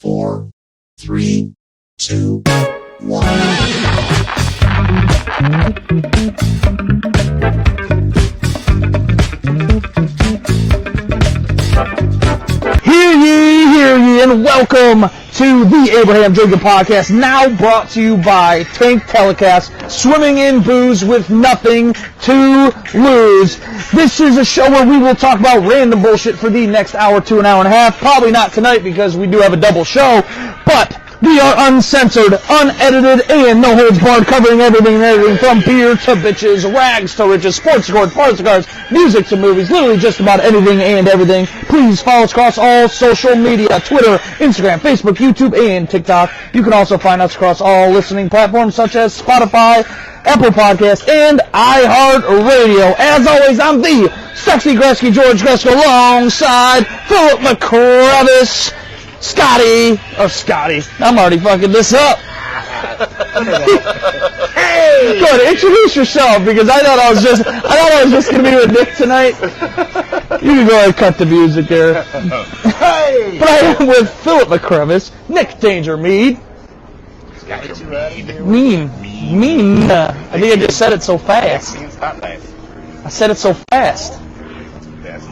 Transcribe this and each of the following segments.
4, 3, 2, 1. Hear ye, and welcome to the Abraham Drinking Podcast, now brought to you by Tank Telecast, swimming in booze with nothing to lose. This is a show where we will talk about random bullshit for the next hour to an hour and a half. Probably not tonight because we do have a double show, but we are uncensored, unedited, and no holds barred, covering everything from beer to bitches, rags to riches, sports scores, parts to cars, music to movies, literally just about anything and everything. Please follow us across all social media, Twitter, Instagram, Facebook, YouTube, and TikTok. You can also find us across all listening platforms such as Spotify, Apple Podcasts, and iHeartRadio. As always, I'm the sexy Gretzky George Gretzko alongside Philip McCravis. Scotty, I'm already fucking this up. Hey, go ahead, introduce yourself because I thought I was just gonna be with Nick tonight. You can go ahead and cut the music there. Hey, but I am with Philip McCravis, Nick Danger Mead. Mean. I think I just said it so fast. I said it so fast.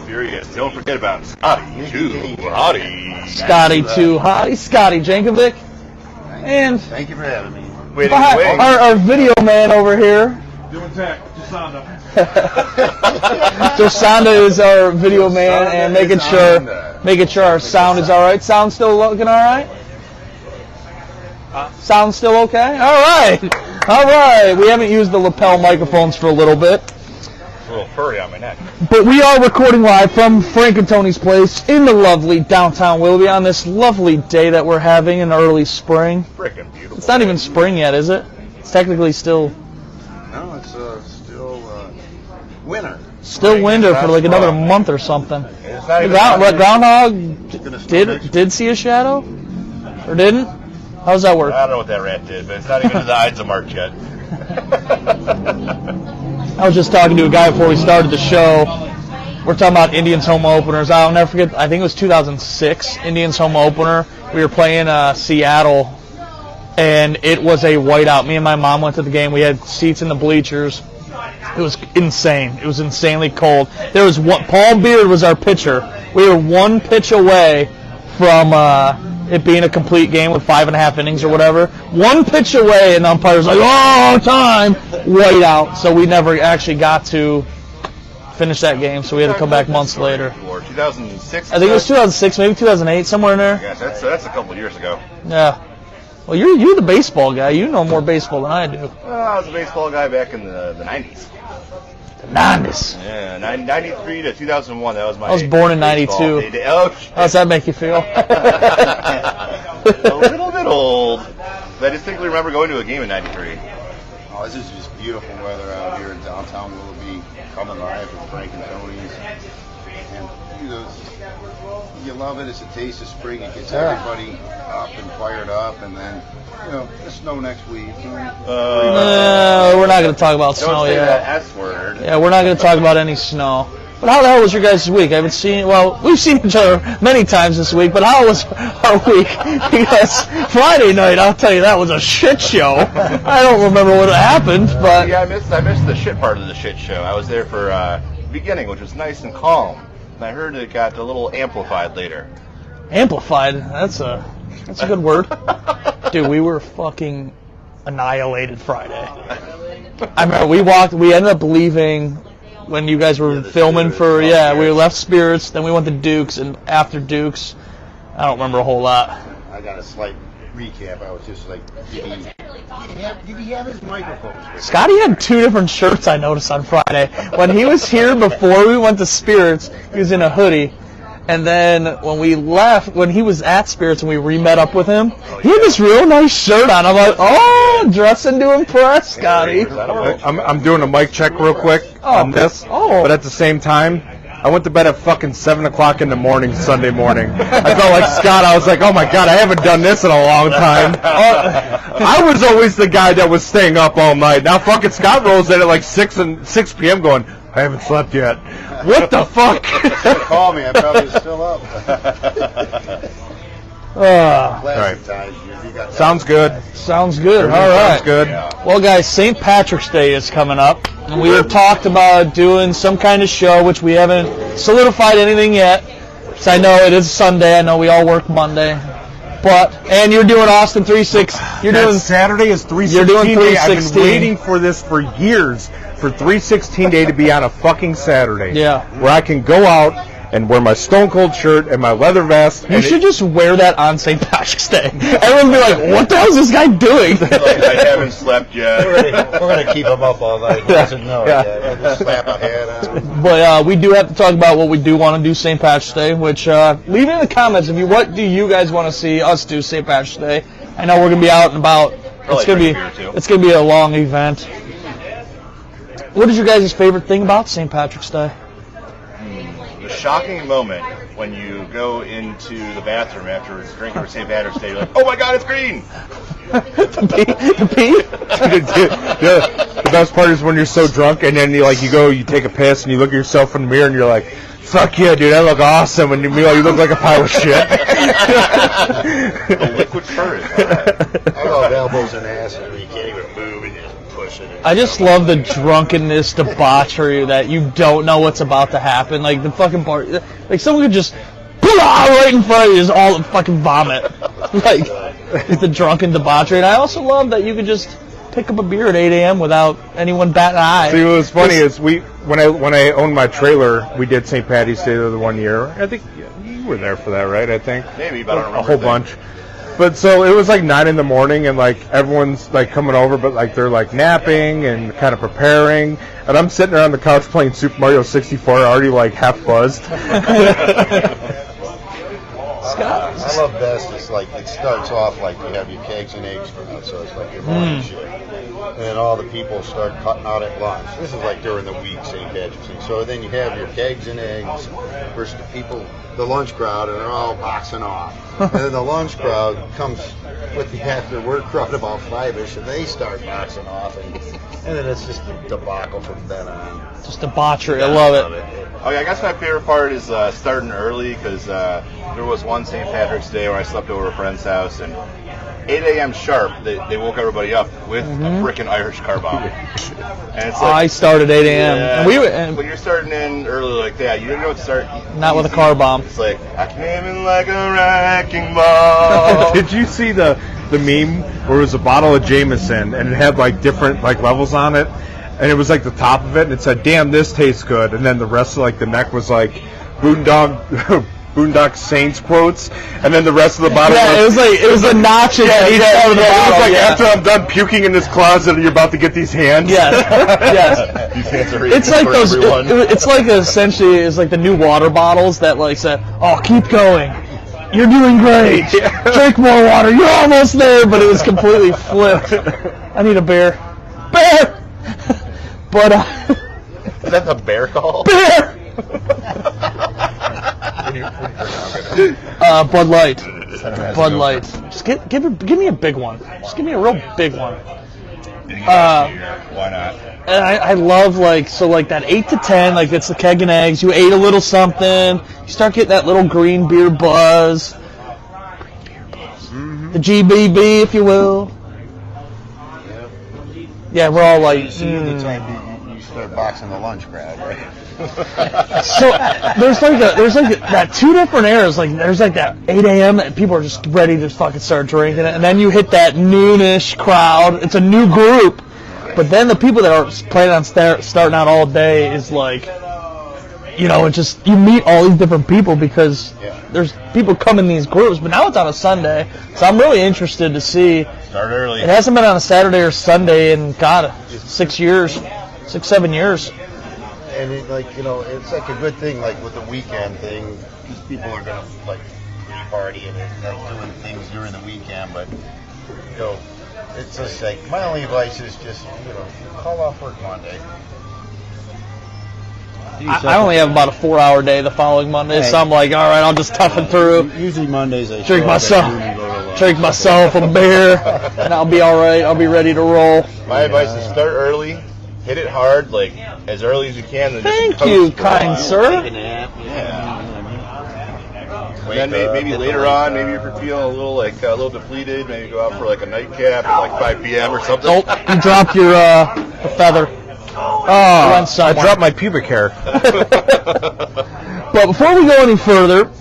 Furious. Don't forget about Scotty Too Hottie. Scotty Too Hottie. Scotty Jankovic. And thank you for having me. Our video man over here. Doing tech, Jasonda. Jasonda is our video man and making sure our sound is all right. Sound still looking all right? Sound still okay? All right. We haven't used the lapel microphones for a little bit. A little furry on my neck. But we are recording live from Frank and Tony's place in the lovely downtown Willoughby on this lovely day that we're having in early spring. Frickin' beautiful. It's not even spring yet, is it? It's technically still... No, it's still winter. Still winter for like another month or something. It's not even Groundhog did see a shadow? Or didn't? How does that work? I don't know what that rat did, but it's not even in the Ides of March yet. I was just talking to a guy before we started the show. We're talking about Indians home openers. I'll never forget, I think it was 2006, Indians home opener. We were playing Seattle, and it was a whiteout. Me and my mom went to the game. We had seats in the bleachers. It was insane. It was insanely cold. There was one. Paul Beard was our pitcher. We were one pitch away from it being a complete game with 5.5 innings or whatever. One pitch away, and the umpire was like, "Oh, time!" White out. So we never actually got to finish that game. So we had to come back months later. 2006. I think it was 2006, maybe 2008, somewhere in there. Yes, that's a couple of years ago. Yeah. Well, you're the baseball guy. You know more baseball than I do. Well, I was a baseball guy back in the 90s. The 90s. Yeah, 93 to 2001. That was my. I was born in 92. Oh, shit. How does that make you feel? A little bit old. But I distinctly remember going to a game in 93. Oh, this is just beautiful weather out here in downtown Willoughby. Coming live from Frank and Tony's. And you love it. It's a taste of spring. It gets everybody up and fired up. And then, the snow next week. We're not going to talk about snow yet. Don't say that S word. Yeah, we're not going to talk about any snow. But how the hell was your guys' week? I haven't seen... Well, we've seen each other many times this week, but how was our week? Because Friday night, I'll tell you, that was a shit show. I don't remember what happened, but... Yeah, I missed the shit part of the shit show. I was there for the beginning, which was nice and calm. And I heard it got a little amplified later. Amplified? That's a good word. Dude, we were fucking annihilated Friday. I remember we ended up leaving... When you guys were filming for, we left Spirits, then we went to Duke's, and after Duke's, I don't remember a whole lot. I got a slight recap. I was just like, did he have his microphones? Scotty had 2 different shirts, I noticed, on Friday. When he was here before we went to Spirits, he was in a hoodie. And then when we left, when he was at Spirits and we re-met up with him, he had this real nice shirt on. I'm like, oh, dressing to impress, Scotty. I'm doing a mic check real quick on this, but at the same time, I went to bed at fucking 7 o'clock in the morning Sunday morning. I felt like Scott. I was like, oh my God, I haven't done this in a long time. I was always the guy that was staying up all night. Now fucking Scott rolls in at like 6 p.m. going, I haven't slept yet. What the fuck? Call me. I probably was still up. Plastic ties. You got that. Sounds good. Sounds good. Everything All right. Sounds good. Well, guys, St. Patrick's Day is coming up. And we have talked about doing some kind of show, which we haven't solidified anything yet. So I know it is Sunday. I know we all work Monday. And you're doing Austin 316. Saturday is 316 You're doing Day. I've been 316. waiting for this for years, for 316 Day to be on a fucking Saturday. Yeah. Where I can go out and wear my Stone Cold shirt and my leather vest. You should just wear that on St. Patrick's Day. Everyone will be like, what the hell is this guy doing? I haven't slept yet. We're going to keep him up all night. He doesn't know. Yeah. Just slap a hat on. But we do have to talk about what we do want to do St. Patrick's Day, which leave it in the comments what do you guys want to see us do St. Patrick's Day. I know we're going to be out and about. It's going to be a long event. What is your guys' favorite thing about St. Patrick's Day? The shocking moment when you go into the bathroom after drinking for St. Patrick's Day, you're like, oh my God, it's green! The pee? The best part is when you're so drunk and then you take a piss and you look at yourself in the mirror and you're like, fuck yeah, dude, I look awesome. And meanwhile, you look like a pile of shit. The liquid courage. I love elbows and ass where you can't even move and just push it. I just love the drunkenness, debauchery that you don't know what's about to happen. Like the fucking part, like someone could just right in front of you is all fucking vomit. Like it's the drunken debauchery. And I also love that you could just pick up a beer at 8 a.m. without anyone batting an eye. See, what was funny is when I owned my trailer, we did St. Patty's Day the one year. I think you were there for that, right? I think maybe, but I don't remember a whole bunch. But so it was like 9 in the morning, and like everyone's like coming over, but like they're like napping and kind of preparing, and I'm sitting there on the couch playing Super Mario 64, already like half buzzed. I love best. It's like it starts off like you have your kegs and eggs come out, so it's like your morning shit, and then all the people start cutting out at lunch. This is like during the week, St. Patrick's Day. So then you have your kegs and eggs versus the people, the lunch crowd, and they're all boxing off. And then the lunch crowd comes with the after work crowd about 5-ish, and they start boxing off, and then it's just a debacle from then on. Just debauchery. I love it. Oh yeah, I guess my favorite part is starting early because there was one St. Patrick's Day where I slept over a friend's house and 8 a.m. sharp they woke everybody up with a frickin' Irish car bomb. And it's like, I started 8 a.m. Yeah, and when you're starting in early like that, you don't start not with a car bomb. It's like I came in like a wrecking ball. Did you see the meme where it was a bottle of Jameson and it had like different like levels on it? And it was like the top of it, and it said, "Damn, this tastes good." And then the rest of like the neck was like Boondock Saints quotes, and then the rest of the bottle. Yeah, it was a notch. Yeah, each part of the bottle. It was like yeah. after I'm done puking in this closet, and you're about to get these hands. Yes. These hands are It's like those. It's like essentially it's like the new water bottles that like said, "Oh, keep going. You're doing great. Drink more water. You're almost there." But it was completely flipped. I need a bear. Bear. But is that the bear call? Bear. Bud Light. Bud Light. Just give me a big one. Just give me a real big one. Why not? And I love like that 8 to 10, like it's the keg and eggs. You ate a little something. You start getting that little green beer buzz. The GBB, if you will. Yeah, we're all like. The time you start boxing the lunch crowd, right? So there's like that two different eras. Like there's like that 8 a.m. that people are just ready to fucking start drinking it, and then you hit that noonish crowd. It's a new group, but then the people that are planning on starting out all day is like, it's just you meet all these different people because there's people come in these groups. But now it's on a Sunday, so I'm really interested to see. Start early. It hasn't been on a Saturday or Sunday in 6 years, 6-7 years. And it's like a good thing, like with the weekend thing, because people are gonna like party and like doing things during the weekend. But it's just like my only advice is just call off work Monday. I only have about a 4-hour day the following Monday, so I'm like, all right, I'll just tough it through. Usually Mondays I drink myself a beer, and I'll be all right. I'll be ready to roll. My advice is start early, hit it hard, like as early as you can. Then Thank you, kind sir. And then maybe later on, maybe if you're feeling a little depleted, maybe go out for like a nightcap at like 5 p.m. or something. Oh, you dropped your feather. Oh, I dropped my pubic hair. But before we go any further,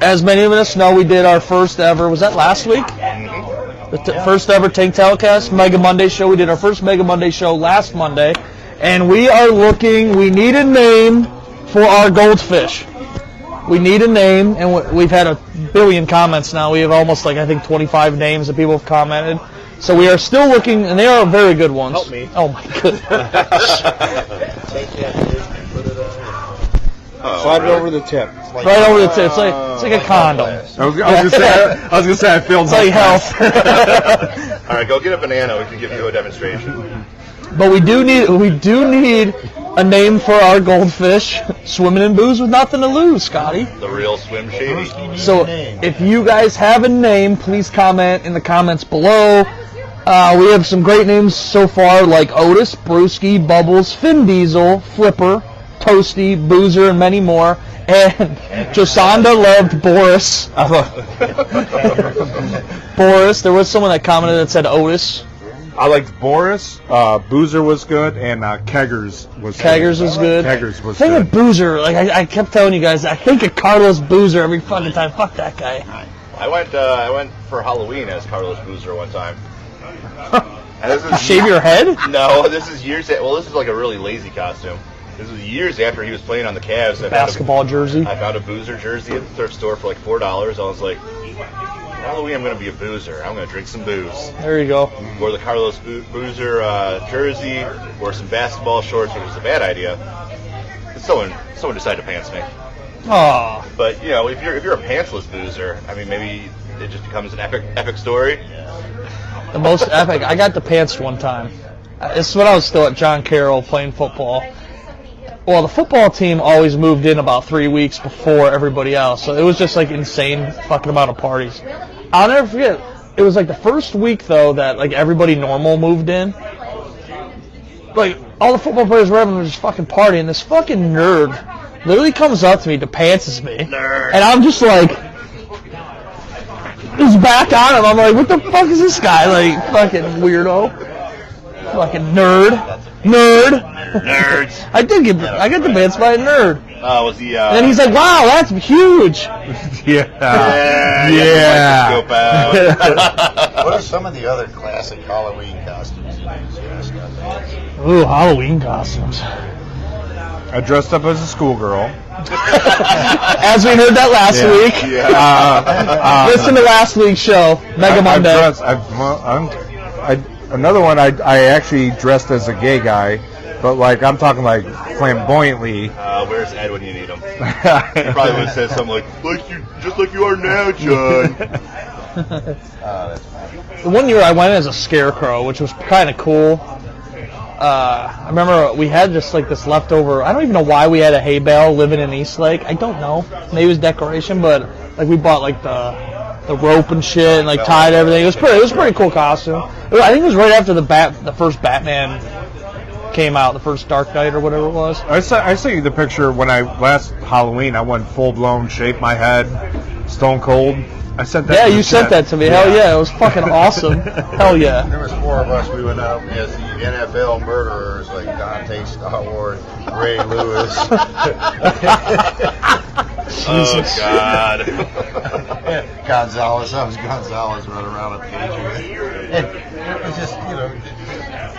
as many of us know, we did our first ever, was that last week? The first ever Tank Telecast Mega Monday show. We did our first Mega Monday show last Monday. And we need a name for our goldfish. We need a name, and we've had a billion comments now. We have almost I think 25 names that people have commented. So we are still looking, and they are very good ones. Help me. Oh my goodness. Slide it over the tip. Right over the tip. It's like a condom. I was gonna say I feel it's like health. All right, go get a banana. We can give you a demonstration. But we do need a name for our goldfish swimming in booze with nothing to lose, Scotty. The real Swim Shady. So if you guys have a name, please comment in the comments below. We have some great names so far, like Otis, Brewski, Bubbles, Finn Diesel, Flipper, Toasty, Boozer, and many more. And Josanda loved Boris. Boris. There was someone that commented that said Otis. I liked Boris. Boozer was good, and Keggers was good. Keggers was good. Keggers was Thing good. of Boozer, I kept telling you guys, I think of Carlos Boozer every fucking time. Fuck that guy. I went for Halloween as Carlos Boozer one time. You shave your head? No, this is years. Well, this is like a really lazy costume. This was years after he was playing on the Cavs. Basketball jersey. I found a Boozer jersey at the thrift store for like $4. I was like, Halloween, I'm going to be a boozer. I'm going to drink some booze. There you go. Wore the Carlos Boozer jersey, wore some basketball shorts, which was a bad idea. Someone decided to pants me. Aww. But if you're a pantsless boozer, I mean, maybe it just becomes an epic story. The most epic. I got the pants one time. This is when I was still at John Carroll playing football. Well, the football team always moved in about 3 weeks before everybody else, so it was just insane fucking amount of parties. I'll never forget. It was the first week though that everybody normal moved in. All the football players were having just fucking partying. This fucking nerd literally comes up to me, pantses me, and I'm just just back on him. I'm like, what the fuck is this guy? Fucking weirdo. Fucking nerd. Nerds. I got the pants by a nerd. Was he? And then he's like, wow, that's huge. Yeah. Scope out. What are some of the other classic Halloween costumes you use? Ooh, Halloween costumes. I dressed up as a schoolgirl. As we heard that last week. Yeah. Listen to last week's show, Mega Monday. Another one, I actually dressed as a gay guy, but I'm talking flamboyantly. Where's Ed when you need him? He probably would have said something just like you are now, John. The one year I went as a scarecrow, which was kind of cool. I remember we had just this leftover. I don't even know why we had a hay bale living in Eastlake. I don't know. Maybe it was decoration, but we bought the rope and shit and tied everything. It was a pretty cool costume. I think it was right after the first Batman came out, the first Dark Knight or whatever it was. I sent you the picture when last Halloween I went full blown, shaved my head, stone cold. I sent that. Yeah, you sent that to me. Yeah. Hell yeah, it was fucking awesome. Hell yeah. There was 4 of us. We went out as the NFL murderers, like Dante Stallworth, Ray Lewis. Oh God. Gonzalez. I was Gonzalez running around a Patriot. And it was just,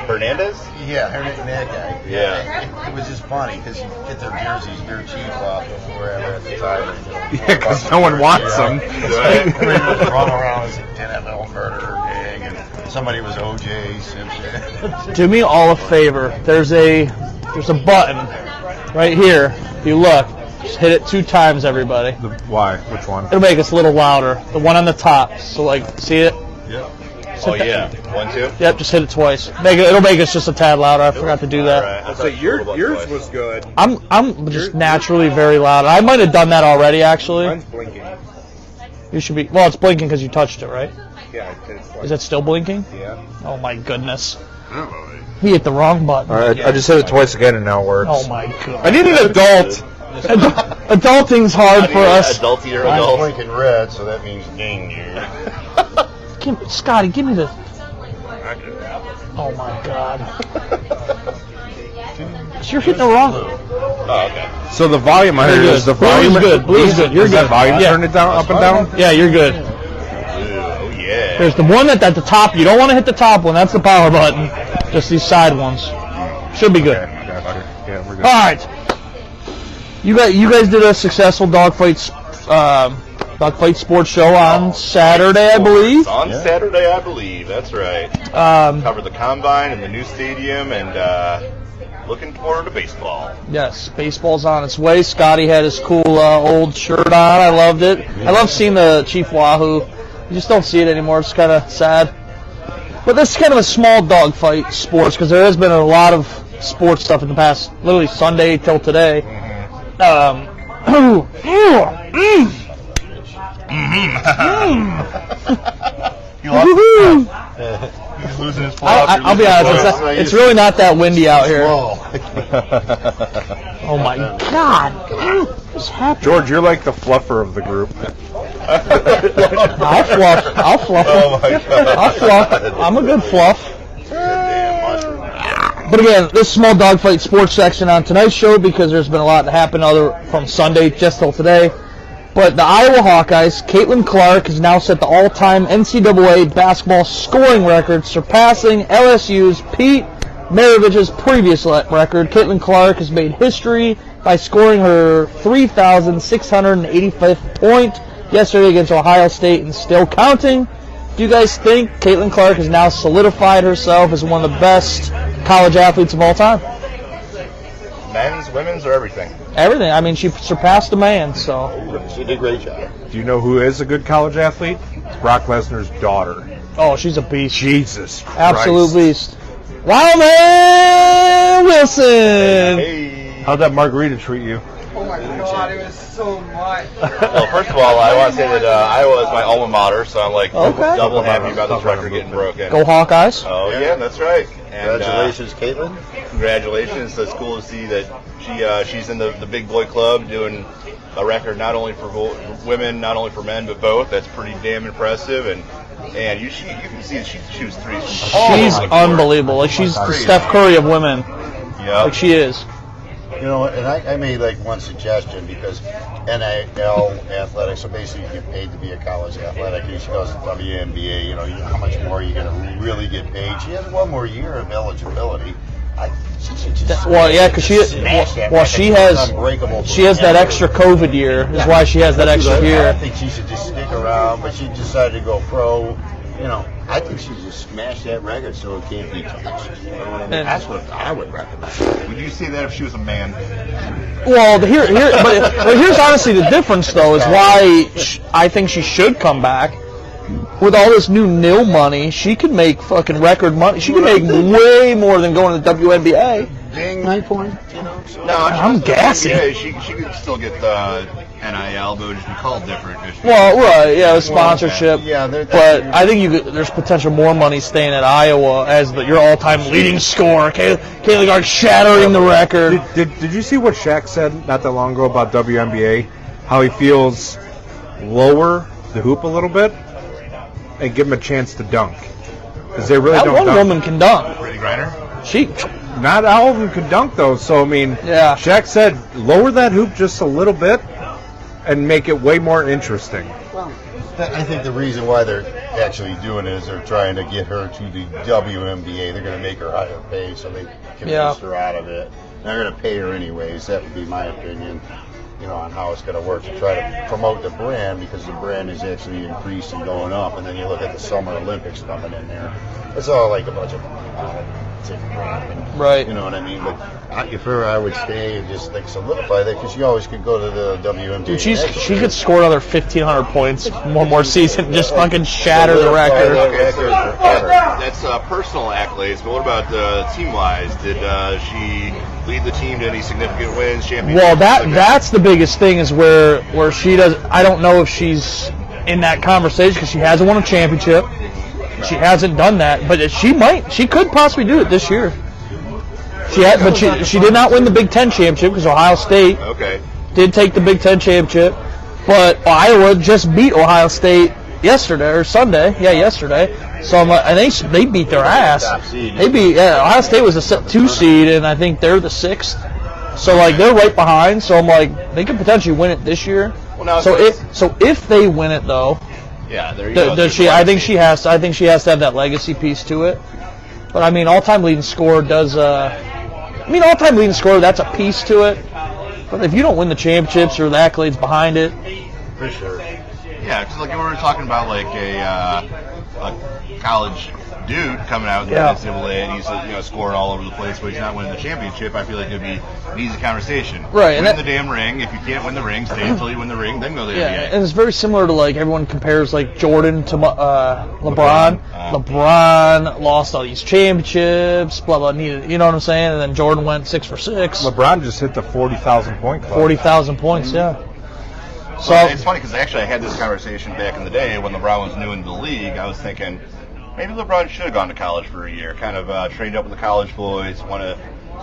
Hernandez? Yeah, that guy. Yeah. It was just funny because you get their jerseys dirt cheap off of wherever at the time. Yeah, because no one wants them. Everybody was running around as an NFL murderer gang, and somebody was O.J. Simpson. Do me all a favor. There's a button right here. If you look, just hit it 2 times, everybody. Why? Which one? It'll make us a little louder. The one on the top. So see it? Yep. Oh yeah. 1, 2. Yep. Just hit it twice. It'll make us just a tad louder. I forgot to do that. Right. So yours was good. I'm just naturally very loud. I might have done that already, actually. Mine's blinking. You should be. Well, it's blinking because you touched it, right? Yeah. Is it still blinking? Yeah. Oh my goodness. He hit the wrong button. All right, I just hit it twice again and now it works. Oh my god. I need an adult. Adulting's hard for us. Adulty or I'm adult? blinking red, so that means ding you. Scotty, give me the... Oh, my God. You're hitting the wrong... Oh, okay. So the volume I heard is the volume. Blue's good. Blue's good. You're Is good. that volume turn it down, up and down? Yeah, you're good. Oh, yeah. There's the one at the top. You don't want to hit the top one. That's the power button. Just these side ones. Should be good. Okay, gotcha. Yeah, we're good. All right. You guys did a successful dogfight sports show on Saturday, I believe. On Saturday, I believe. That's right. Covered the combine and the new stadium, and looking forward to baseball. Yes, baseball's on its way. Scotty had his cool old shirt on. I loved it. I love seeing the Chief Wahoo. You just don't see it anymore. It's kind of sad. But this is kind of a small dogfight sports because there has been a lot of sports stuff in the past, literally Sunday till today. He's losing his I'll be honest, it's really not that windy out here. Oh my God! What's happening? George, you're like the fluffer of the group. I'll fluff. Oh my God. I'll fluff. I'm a good fluff. But again, this small dogfight sports section on tonight's show because there's been a lot that happened from Sunday just till today. But the Iowa Hawkeyes, Caitlin Clark has now set the all-time NCAA basketball scoring record, surpassing LSU's Pete Maravich's previous record. Caitlin Clark has made history by scoring her 3,685th point yesterday against Ohio State and still counting. Do you guys think Caitlin Clark has now solidified herself as one of the best college athletes of all time? Men's, women's, or everything? Everything. I mean, she surpassed a man, so. She did a great job. Do you know who is a good college athlete? It's Brock Lesnar's daughter. Oh, she's a beast. Jesus Christ. Absolute beast. Wild Man Wilson! Hey. How'd that margarita treat you? Oh my God, it was so much. Well, first of all, I want to say that Iowa is my alma mater, so I'm like Okay. double happy about this record getting broken. Go Hawkeyes. Oh yeah, that's right. And, Congratulations, Caitlin. Congratulations! It's cool to see that she's in the big boy club doing a record not only for women, not only for men, but both. That's pretty damn impressive. And you can see that she shoots threes. She's unbelievable. Like, she's the Steph Curry of women. Yeah. Like, she is. You know, and I made like one suggestion because NIL athletics, so basically you get paid to be a college athletic. And she goes to WNBA, you know how much more are you going to really get paid? She has one more year of eligibility. She should just because she has that extra COVID year. Is why she has that extra I year. think she should just stick around, but she decided to go pro. You know, I think she just smashed that record so it can't be touched. You know what I mean? That's what I would recommend. Would you say that if she was a man? Well, but here's honestly the difference, though, is why I think she should come back. With all this new NIL money, she could make fucking record money. She could make way more than going to the WNBA. Ding, 9 point. No, I'm gassy. Yeah, she could still get the NIL, but it would just be called different. Well, right, yeah, with sponsorship. Yeah, but I think there's potential more money staying at Iowa as your all-time leading scorer. Caitlin Clark shattering the record. Did you see what Shaq said not that long ago about WNBA? How he feels lower the hoop a little bit and give him a chance to dunk. Because they really that don't one dunk. woman can dunk. Brittany Griner? Not all of them can dunk, though. So, I mean, yeah. Shaq said lower that hoop just a little bit and make it way more interesting. Well, I think the reason why they're actually doing it is they're trying to get her to the WNBA. They're going to make her higher pay so they can boost her out of it. They're going to pay her anyways. That would be my opinion, you know, on how it's going to work to try to promote the brand, because the brand is actually increasing, going up. And then you look at the Summer Olympics coming in there. It's all like a bunch of right. You know what I mean? But if her, I would stay and just like solidify that, because you always could go to the WNBA. Dude, she could score another 1,500 points one more season and just fucking shatter the record. That's personal accolades, but what about team-wise? Did she lead the team to any significant wins, championships? Well, that's the biggest thing is where she does. I don't know if she's in that conversation because she hasn't won a championship. She hasn't done that, but she could possibly do it this year. She did not win the Big Ten championship because Ohio State. Okay. did take the Big Ten championship, but Iowa just beat Ohio State yesterday or Sunday. Yeah, yesterday. So I'm like, and they beat their ass. They beat Ohio State was a 2 seed, and I think they're the 6th. So like they're right behind. So I'm like, they could potentially win it this year. Well, now so if they win it though, yeah, there you go. does she? I think she has to have that legacy piece to it. But I mean, all-time leading scorer does. All-time leading scorer, that's a piece to it. But if you don't win the championships or the accolades behind it, for sure. Yeah, because like we were talking about like a college dude coming out in the NCAA and he's scoring all over the place, but he's not winning the championship. I feel like it'd be an easy conversation. Right, win the damn ring. If you can't win the ring, stay until you win the ring, then go to the NBA. And it's very similar to like everyone compares like Jordan to LeBron. LeBron lost all these championships, blah blah. You know what I'm saying? And then Jordan went 6 for 6. LeBron just hit the 40,000 point club. 40,000 points, yeah. So it's funny because actually I had this conversation back in the day when LeBron was new into the league. I was thinking maybe LeBron should have gone to college for a year, kind of trained up with the college boys, want to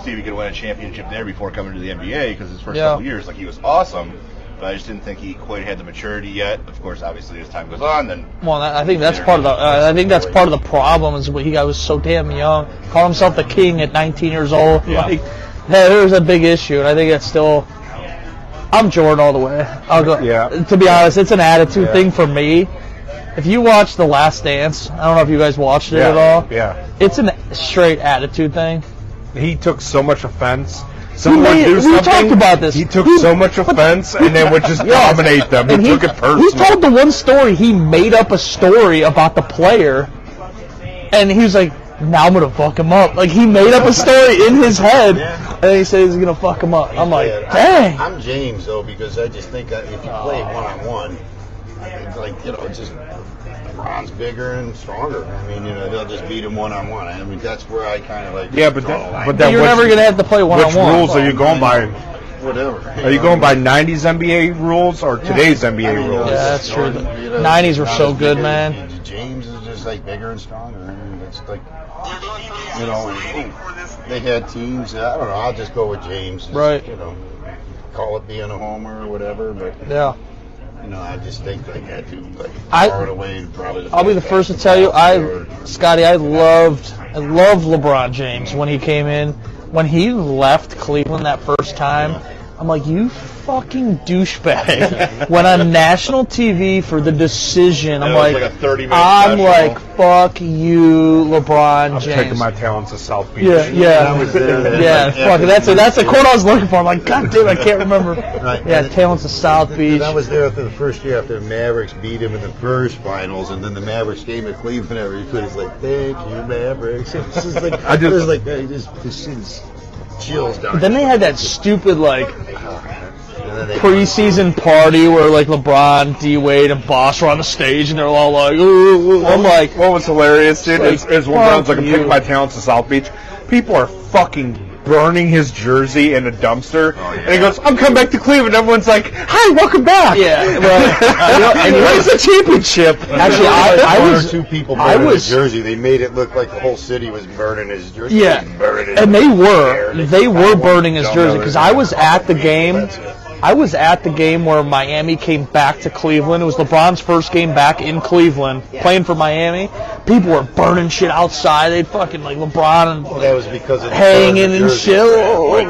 see if he could win a championship there before coming to the NBA, because his first couple years, like, he was awesome, but I just didn't think he quite had the maturity yet. Of course, obviously, as time goes on, then... Well, I think that's part of the problem is he was so damn young. Called himself the king at 19 years old. Yeah. Like, there was a big issue, and I think that's still... I'm Jordan all the way. I'll go. Yeah. To be honest, it's an attitude thing for me. If you watch The Last Dance, I don't know if you guys watched it at all. Yeah. It's a straight attitude thing. He took so much offense. We talked about this. He took so much offense and then would just dominate them. He took it personally. He told the one story. He made up a story about the player, and he was like, now I'm going to fuck him up. Like, he made up a story in his head, and he said he's going to fuck him up. I'm like, dang. I'm James, though, because I just think that if you play one-on-one, it's just LeBron's bigger and stronger. I mean, they'll just beat him one-on-one. I mean, that's where I kind of like... Yeah, but you're never going to have to play one-on-one. Which rules are you going by? Whatever. Are you going by 90s NBA rules or today's NBA rules? Yeah, that's true. The 90s were so good, man. James is just, like, bigger and stronger. I mean, it's like... they had teams. I don't know. I'll just go with James. Right. Call it being a homer or whatever, but I just think they had to far away. I'll be the first to tell you, Scotty, I loved LeBron James when he came in. When he left Cleveland that first time, I'm like, you fucking douchebag. Went on national TV for the decision. I'm like, fuck you, LeBron James. I'm taking my talents to South Beach. That's the quote I was looking for. I'm like, God damn, I can't remember. Talents of South Beach. I was there after the first year after the Mavericks beat him in the first finals, and then the Mavericks came to Cleveland. Everybody was like, thank you, Mavericks. It's just like, this is chills down. But then they had that stupid preseason party where LeBron, D Wade, and Bosh were on the stage, and they're all like, ooh. I'm like, what was hilarious, dude? Is LeBron's like, I'm taking my talents to South Beach. People are fucking burning his jersey in a dumpster, and he goes, I'm coming back to Cleveland. Everyone's like, hi, welcome back. Yeah, well, and where's the championship? Actually, I was two people burning his jersey. They made it look like the whole city was burning his jersey. Yeah, and they were burning his jersey, because I was at the game. I was at the game where Miami came back to Cleveland. It was LeBron's first game back in Cleveland, playing for Miami. People were burning shit outside. They'd fucking LeBron and that was because of hanging and shit.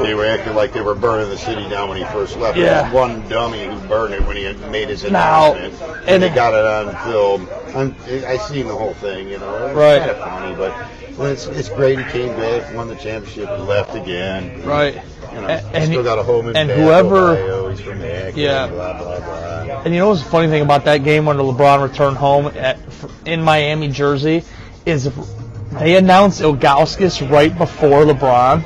They were acting like they were burning the city down when he first left. Yeah. There was one dummy who burned it when he had made his announcement, and they got it on film. I seen the whole thing, It was kind of funny, but it's great. He came back, won the championship, and left again. Right. And still got a home in whoever, he's from Akron, blah, blah, blah. And what's the funny thing about that game when LeBron returned home in Miami jersey is they announced Ilgauskas right before LeBron,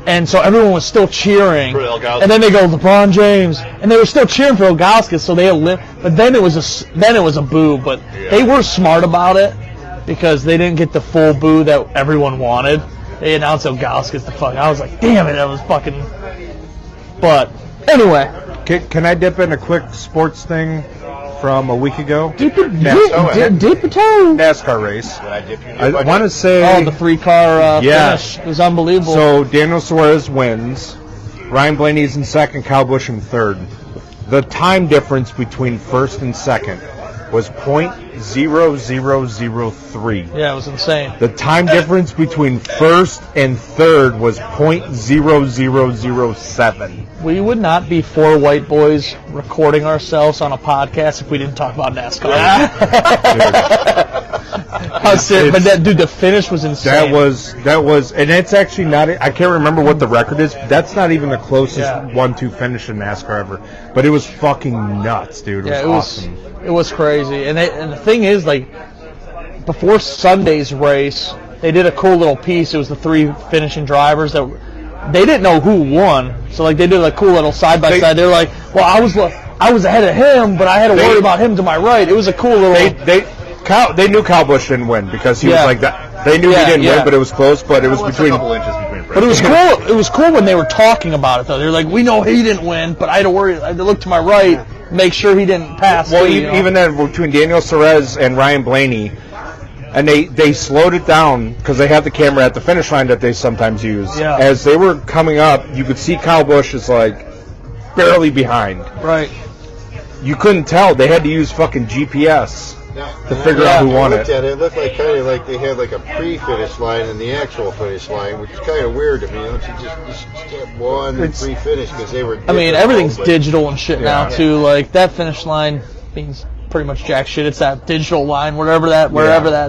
and so everyone was still cheering. And then they go LeBron James, and they were still cheering for Ilgauskas, so they but then it was a boo, but they were smart about it because they didn't get the full boo that everyone wanted. They announced Ilgauskas the fuck. I was like, damn it, that was fucking. But anyway, can I dip in a quick sports thing from a week ago? Dip your toe. NASCAR race. I want to say. Oh, the 3-car finish. It was unbelievable. So Daniel Suarez wins. Ryan Blaney's in second, Kyle Busch in third. The time difference between first and second was .0003. Yeah, it was insane. The time difference between first and third was .0007. We would not be four white boys recording ourselves on a podcast if we didn't talk about NASCAR. But that dude, the finish was insane. That was, and it's actually not. I can't remember what the record is. That's not even the closest 1-2 finish in NASCAR ever. But it was fucking nuts, dude. It was awesome. It was crazy, and the thing is, like, before Sunday's race, they did a cool little piece. It was the 3 finishing drivers that they didn't know who won, so like they did a cool little side by side. They're like, well, I was ahead of him, but I had to worry about him to my right. It was a cool little. They knew Kyle Busch didn't win because he was like that. They knew he didn't win, but it was close. But it was between a couple inches between. But it was cool. It was cool when they were talking about it, though. They were like, "We know he didn't win, but I had to worry. I had to look to my right, make sure he didn't pass." Well, even then, between Daniel Suarez and Ryan Blaney, and they slowed it down because they had the camera at the finish line that they sometimes use. Yeah. As they were coming up, you could see Kyle Busch is like barely behind. Right. You couldn't tell. They had to use fucking GPS to figure out who won it. It looked like kind of like they had like a pre-finish line and the actual finish line, which is kind of weird to me. Don't you just step one and pre-finish because they were. I mean, everything's digital and shit now too. Like that finish line means pretty much jack shit. It's that digital line, wherever that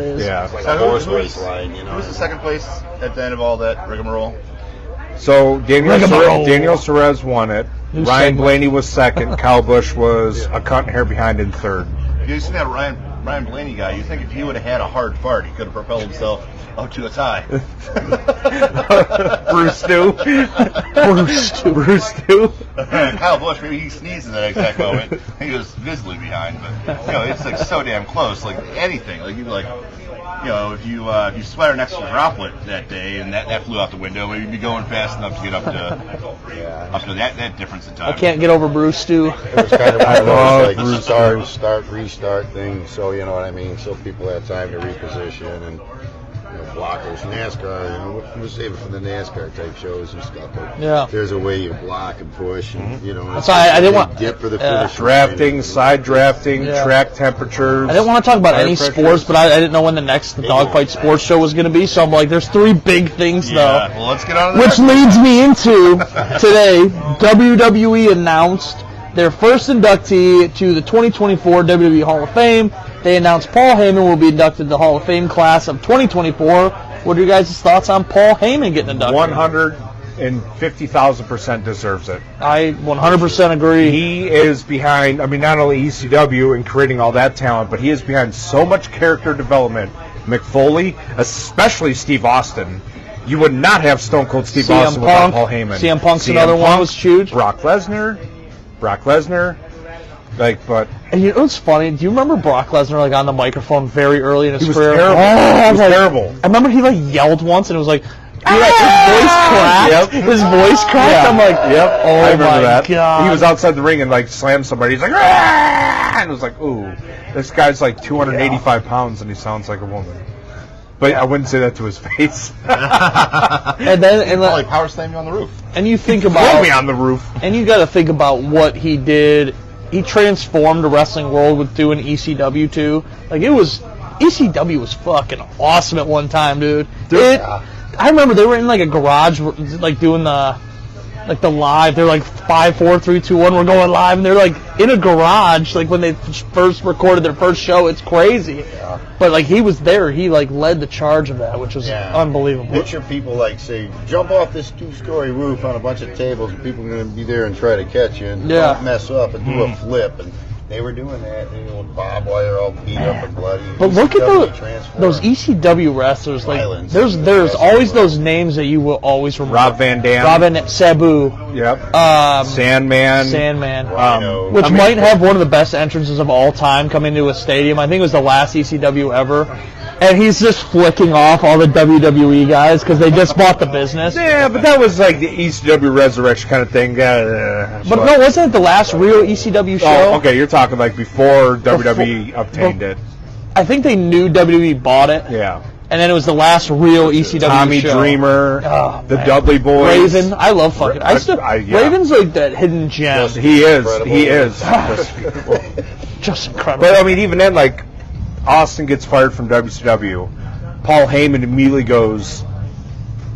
is. Yeah. It's like a horse race line, you know. Who was the second place at the end of all that rigmarole? So Daniel Suarez won it. Ryan Blaney was second. Kyle Busch was a cut and hair behind in third. You see that Ryan Blaney guy, you think if he would have had a hard fart, he could have propelled himself up to a tie. Bruce Stu. Kyle Busch, maybe he sneezed in that exact moment. He was visibly behind, but it's like so damn close. Like anything, like you'd be like, if you sweater next to a droplet that day and that flew out the window, maybe you'd be going fast enough to get up to that difference in time. I can't get over Bruce Stu. It was kind of one of those like start, restart thing. So you know what I mean. So people had time to reposition and blockers. NASCAR, we'll save it for the NASCAR type shows and stuff. But there's a way you block and push, and That's why I didn't want dip for the finish. Drafting, side drafting, track temperatures. I didn't want to talk about any sports, but I didn't know when the next Dogfight Sports Show was going to be. So I'm like, there's 3 big things though. Well, let's get on. Which leads me into today. WWE announced their first inductee to the 2024 WWE Hall of Fame. They announced Paul Heyman will be inducted to the Hall of Fame class of 2024. What are your guys' thoughts on Paul Heyman getting inducted? 150,000% deserves it. I 100% agree. He is behind, not only ECW and creating all that talent, but he is behind so much character development. Mick Foley, especially Steve Austin. You would not have Stone Cold Steve Austin without Paul Heyman. CM Punk's another one was huge. Brock Lesnar. And you know what's funny? Do you remember Brock Lesnar on the microphone very early in his career? Terrible. He was terrible. I remember he yelled once and it was like his voice cracked. Yep. His voice cracked. Yeah. I'm like, yep. Oh I remember that. God. He was outside the ring and slammed somebody. He's like, ah! And it was like, ooh, this guy's 285 pounds and he sounds like a woman. But I wouldn't say that to his face. and probably power slam you on the roof. And you think about throw me on the roof. And you got to think about what he did. He transformed the wrestling world with doing ECW too. ECW was fucking awesome at one time, dude. I remember they were in a garage, doing the live. They're 5, 4, 3, 2, 1. We're going live, and they're in a garage, when they first recorded their first show. It's crazy. Yeah. But he was there. He led the charge of that, which was unbelievable. Picture people say, jump off this 2-story roof on a bunch of tables, and people are going to be there and try to catch you and don't mess up and do a flip. And they were doing that, with barbed wire all beat up and bloody. But look at those ECW wrestlers. There's always those names that you will always remember. Rob Van Dam. Sabu. Yep. Sandman. Which might have one of the best entrances of all time coming to a stadium. I think it was the last ECW ever. And he's just flicking off all the WWE guys because they just bought the business. Yeah, but that was the ECW Resurrection kind of thing. But no, wasn't it the last real ECW show? Oh, okay, you're talking before WWE obtained it. I think they knew WWE bought it. Yeah. And then it was the last real ECW Tommy show. Dreamer, Oh, the man. Dudley Boys. Raven. I love fucking. Yeah. Raven's like that hidden gem. He is. He is. Just incredible. But I mean, even then, like Austin gets fired from WCW, Paul Heyman immediately goes,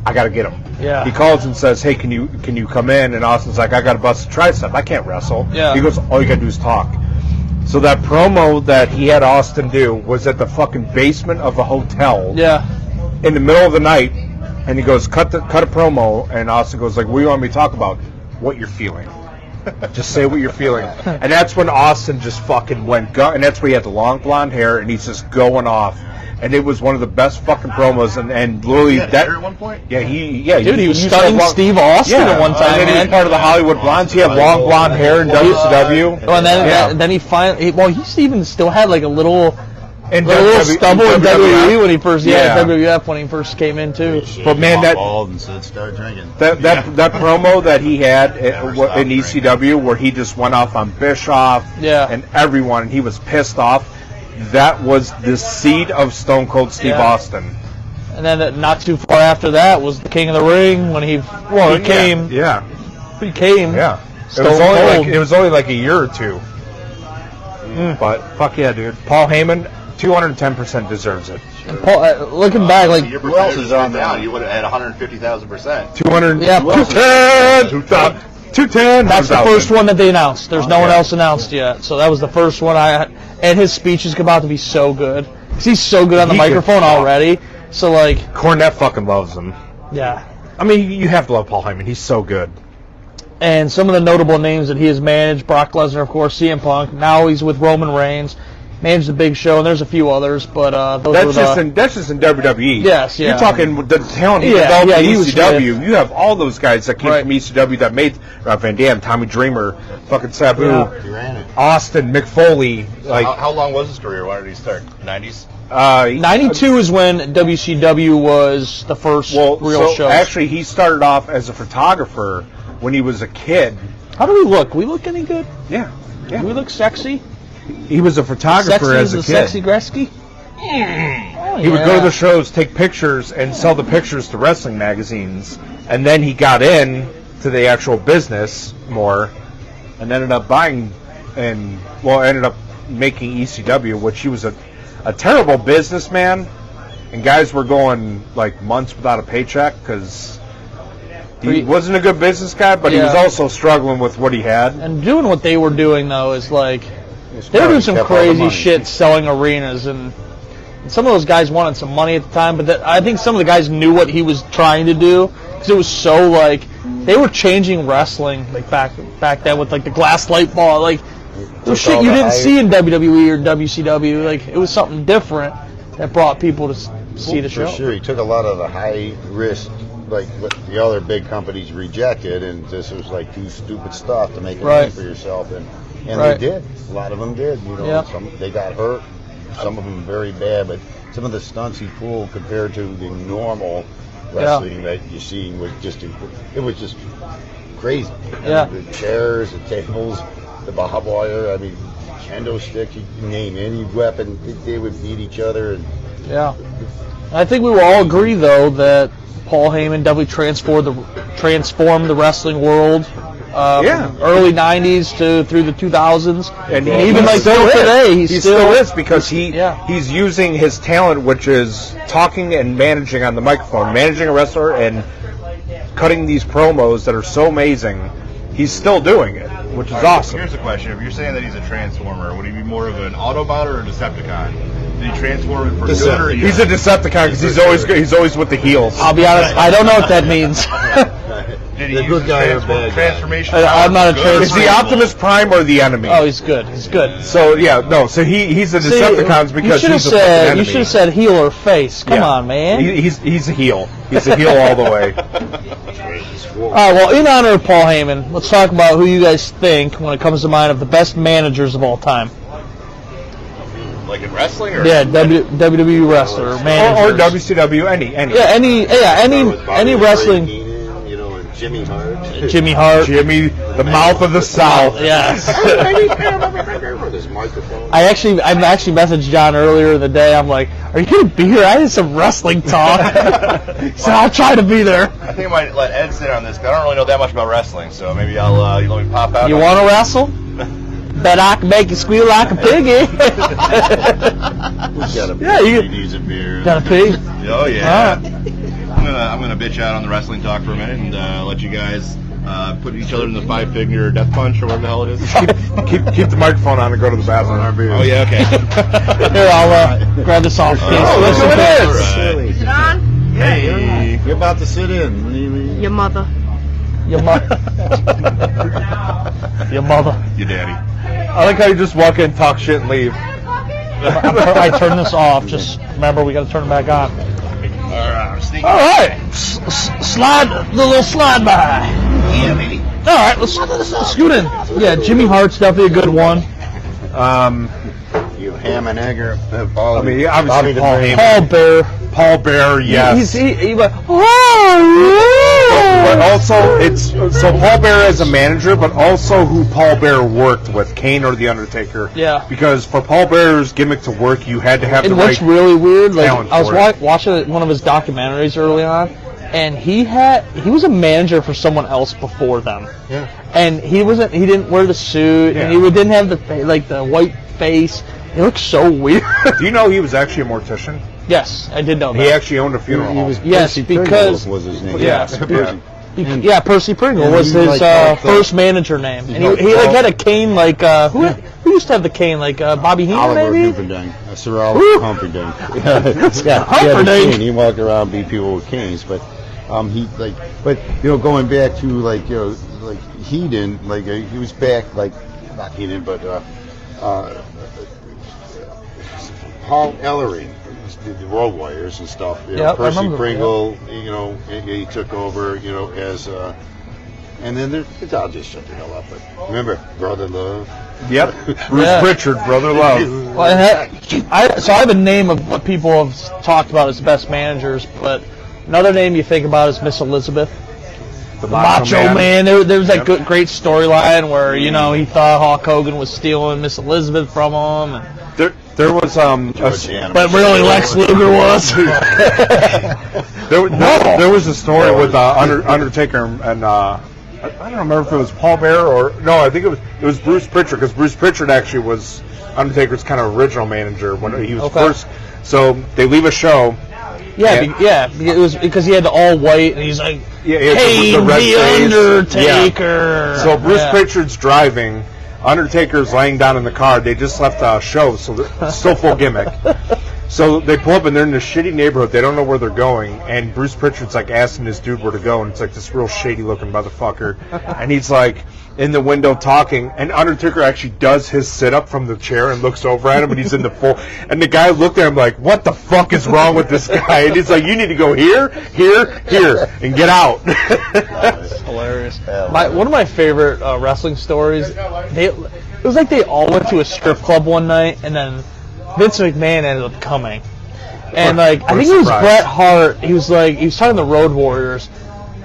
"I got to get him." Yeah. He calls and says, "Hey, can you come in?" And Austin's like, "I got to bust a tricep. I can't wrestle." Yeah. He goes, "All you got to do is talk." So that promo that he had Austin do was at the fucking basement of a hotel. Yeah. In the middle of the night, and he goes, cut a promo, and Austin goes like, "What do you want me to talk about?" "What you're feeling. Just say what you're feeling." And that's when Austin just fucking went and that's where he had the long blonde hair, and he's just going off. And it was one of the best fucking promos, and literally that. At one point. Yeah, he was stunning Steve Austin at one time, and then he was man. part of the Hollywood Blondes. He had long blonde hair in WCW. Oh, and then he finally. Well, he even still had like a little. And A little stubble in WWE when he first, WWF when he first came in too. But man, that bald and said start drinking. that promo that he had in ECW where he just went off on Bischoff and everyone, and he was pissed off. That was the seed of Stone Cold Steve Austin. And then not too far after that was the King of the Ring when he became. Yeah. It was only like a year or two. But fuck yeah, dude. Paul Heyman, 210% deserves it. And Paul, looking back, like Who else is on there? You would have had 150,000%. 200. Yeah, 210. 210. That's the first one that they announced. There's no one else announced yet, so that was the first one and his speech is about to be so good. 'Cause he's so good on the microphone already. So like, Cornette fucking loves him. yeah. I mean, you have to love Paul Heyman. He's so good. And some of the notable names that he has managed: Brock Lesnar, of course, CM Punk. Now he's with Roman Reigns. Managed the Big Show, and there's a few others, but those that's just in WWE. Yes, yeah. You're talking the talent he developed in ECW. You have all those guys that came from ECW that made Van Dam, Tommy Dreamer, fucking Sabu, Austin, Mick Foley. Like, how long was his career? When did he start? 90s? 92 is when WCW was the first real show. Actually, he started off as a photographer when he was a kid. How do we look? We look any good? Yeah. Do we look sexy? He was a photographer as a kid. Sexy Gretzky? He would go to the shows, take pictures, and sell the pictures to wrestling magazines. And then he got in to the actual business more, and ended up ended up making ECW, which he was a terrible businessman, and guys were going like months without a paycheck because he wasn't a good business guy, but he was also struggling with what he had. And doing what they were doing though is like they were doing some crazy shit, selling arenas, and some of those guys wanted some money at the time. But I think some of the guys knew what he was trying to do because it was so like they were changing wrestling like back then with like the glass light ball, like the shit you didn't see in WWE or WCW. Like it was something different that brought people to see the show. For sure, he took a lot of the high risk, like what the other big companies rejected, and this was like do stupid stuff to make a name for yourself, and they did. A lot of them did. You know, some they got hurt, some of them very bad, but some of the stunts he pulled compared to the normal wrestling that you see was just crazy. Yeah. The chairs, the tables, the barbed wire. I mean, kendo sticks. You name any weapon, they would beat each other. And yeah. I think we will all agree though that Paul Heyman definitely transformed the wrestling world. From early '90s through the 2000s, and even like still today, he still is because he's using his talent, which is talking and managing on the microphone, managing a wrestler and cutting these promos that are so amazing. He's still doing it, which is awesome. Here's the question: if you're saying that he's a transformer, would he be more of an Autobot or a Decepticon? Did he transform for good or he's a Decepticon because he's always with the heels. I'll be honest, I don't know what that means. Did he use transformation? I'm not a transformer. Is the Optimus Prime or the enemy? Oh, he's good. He's good. So so he's a Decepticons because he's a fucking enemy. You should have said heel or face. Come on, man. He's a heel. He's a heel all the way. All right, well, in honor of Paul Heyman, let's talk about who you guys think, when it comes to mind, of the best managers of all time. Like in wrestling, or WWE wrestler, managers, or WCW, any. Yeah, any wrestling. You know, and Jimmy Hart. Jimmy Hart. Jimmy, the mouth of the South. Yes. With his microphone. I actually messaged John earlier in the day. I'm like, "Are you gonna be here? I had some wrestling talk." So I'll try to be there. I think I might let Ed sit on this, because I don't really know that much about wrestling, so maybe I'll you let me pop out. You want to wrestle? Bet I can make you squeal like a piggy. Yeah, He needs a beer. Got a pig? Oh yeah. All right. I'm gonna bitch out on the wrestling talk for a minute and let you guys put each other in the 5-figure death punch or whatever the hell it is. Keep the microphone on and go to the bathroom. Oh yeah, okay. Here, I'll grab this off. look who it is. All right. Is it on? Hey. You're about to sit in. What do you mean? Your mother. Your mother. Your mother. Your daddy. I like how you just walk in, talk shit, and leave. I turn this off. Just remember, we got to turn it back on. Sneaky. All right, slide the little slide by. Yeah, baby. All right, let's scoot in. Yeah, Jimmy Hart's definitely a good one. You ham and egger. I mean, obviously Paul Heyman. Paul Bear. Paul Bear, yes. He went, oh, But also, it's so Paul Bear as a manager, but also who Paul Bear worked with, Kane or The Undertaker. Yeah. Because for Paul Bear's gimmick to work, you had to have And the what's right really weird, like talent I was for it. watching one of his documentaries early on, and he was a manager for someone else before them. Yeah. And he didn't wear the suit, and he didn't have the white face. He looked so weird. Do you know he was actually a mortician? Yes, I did know that. He actually owned a funeral home. Yes, because was his name. Yes, yeah. Percy Pringle and was he, his like, first manager name, and he like had a cane like who used to have the cane like Bobby Heenan Oliver maybe. Humperdinck. Sir Oliver Humperdinck. Yeah, he had a cane. He walked around, beat people with canes, but going back to like Heaton, he was back not Heaton, but Paul Ellery. Did the World Warriors and stuff. Yep, I Percy remember, Pringle, he took over, as and then I'll just shut the hell up. But remember, Brother Love. Yep. Bruce Pritchard, Brother Love. Well, so I have a name of what people have talked about as best managers, but another name you think about is Miss Elizabeth. The Macho Man. There was that great storyline where he thought Hulk Hogan was stealing Miss Elizabeth from him. And there was but really Lex Luger was. there was a story with Undertaker and I don't remember if it was Paul Bear or no, I think it was Bruce Pritchard, because Bruce Pritchard actually was Undertaker's kind of original manager when he was first. So they leave a show. It was because he had the all white, and he's like, "Hey, the red face. Undertaker." Yeah. So Bruce Pritchard's driving. Undertaker's laying down in the car. They just left a show, so they're still full gimmick. So they pull up and they're in this shitty neighborhood. They don't know where they're going, and Bruce Pritchard's like asking this dude where to go, and it's like this real shady looking motherfucker, and he's like in the window talking, and Undertaker actually does his sit up from the chair and looks over at him, and he's in the full, and the guy looked at him like, what the fuck is wrong with this guy? And he's like, you need to go here, and get out. That's hilarious. One of my favorite wrestling stories, it was like they all went to a strip club one night, and then Vince McMahon ended up coming. And I think it was Bret Hart, he was talking to the Road Warriors,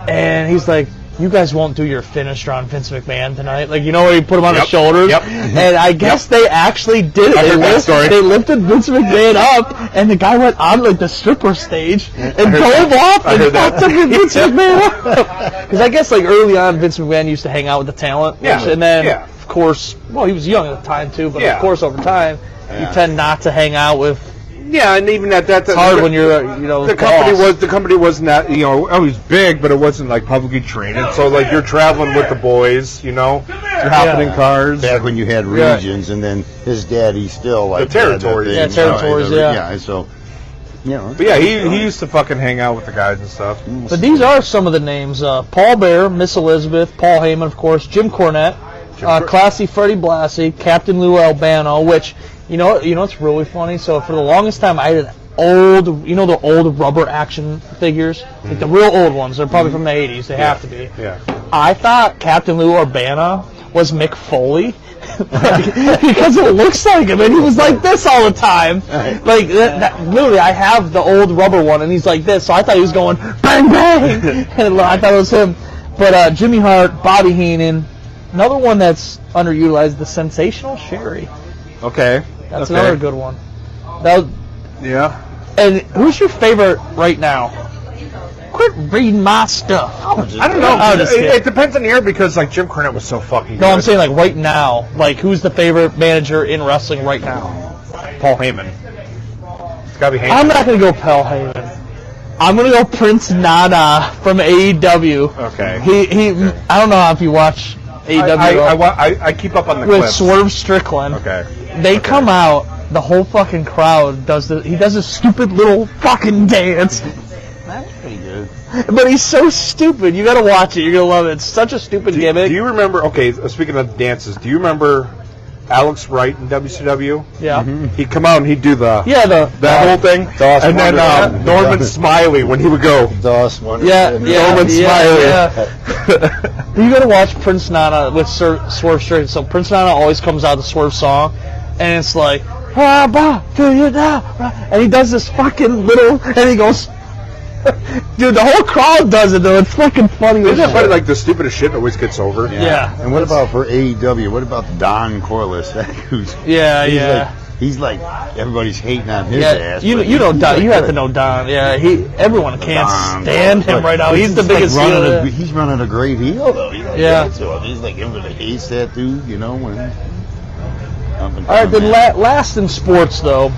and he's like, you guys won't do your finisher on Vince McMahon tonight. Where you put him on the shoulders. Yep. And I guess they actually did it. They lifted Vince McMahon up, and the guy went on the stripper stage and drove off and fucked up with Vince McMahon up. Because I guess early on, Vince McMahon used to hang out with the talent. And then, of course, he was young at the time too, but of course over time, you tend not to hang out with. Yeah, and even at that, it's hard when you're, the company wasn't that, always big, but it wasn't publicly traded. So you're traveling with the boys, you're hopping in cars. Back when you had regions, and then his daddy still the territories. Territories. Yeah, so. But yeah, he used to fucking hang out with the guys and stuff. But these are some of the names: Paul Bear, Miss Elizabeth, Paul Heyman, of course, Jim Cornette, Classy Freddie Blassie, Captain Lou Albano, which. You know what's really funny? So for the longest time, I had the old rubber action figures, the real old ones. They're probably from the 80s. They have to be. Yeah. I thought Captain Lou Albano was Mick Foley because it looks like him, and he was like this all the time. Literally, I have the old rubber one, and he's like this. So I thought he was going bang bang, and I thought it was him. But Jimmy Hart, Bobby Heenan, another one that's underutilized, the Sensational Sherry. Okay. That's another good one. Yeah. And who's your favorite right now? Quit reading my stuff. I don't know. It depends on the year because like Jim Cornette was so fucking good. No, I'm saying like right now. Like who's the favorite manager in wrestling right now? Paul Heyman. It's gotta be Heyman. I'm not gonna go Paul Heyman. I'm gonna go Prince Nana from AEW. Okay. He. I don't know if you watch AEW. I keep up on the with clips. Swerve Strickland. Okay. They come out. The whole fucking crowd does he does a stupid little fucking dance. That's pretty good. But he's so stupid. You gotta watch it. You're gonna love it. It's such a stupid gimmick. Do you remember? Okay, speaking of dances, do you remember Alex Wright in WCW? Yeah. Mm-hmm. He'd come out and he'd do that whole thing, and then Norman Smiley when he would go. Norman Smiley. Yeah. You gotta watch Prince Nana with Swerve Strickland. So Prince Nana always comes out the Swerve song, and it's like, and he does this fucking little, and he goes. Dude, the whole crowd does it though. It's fucking funny. Isn't it funny? Like the stupidest shit always gets over. Yeah. And what about for AEW? What about Don Corliss? He's like everybody's hating on his ass. You know Don. You have to know Don. Yeah. Everyone can't stand him right now. He's the biggest heel. He's running a great heel though. He's like everybody hates that dude. You know when. All right. Then last in sports though,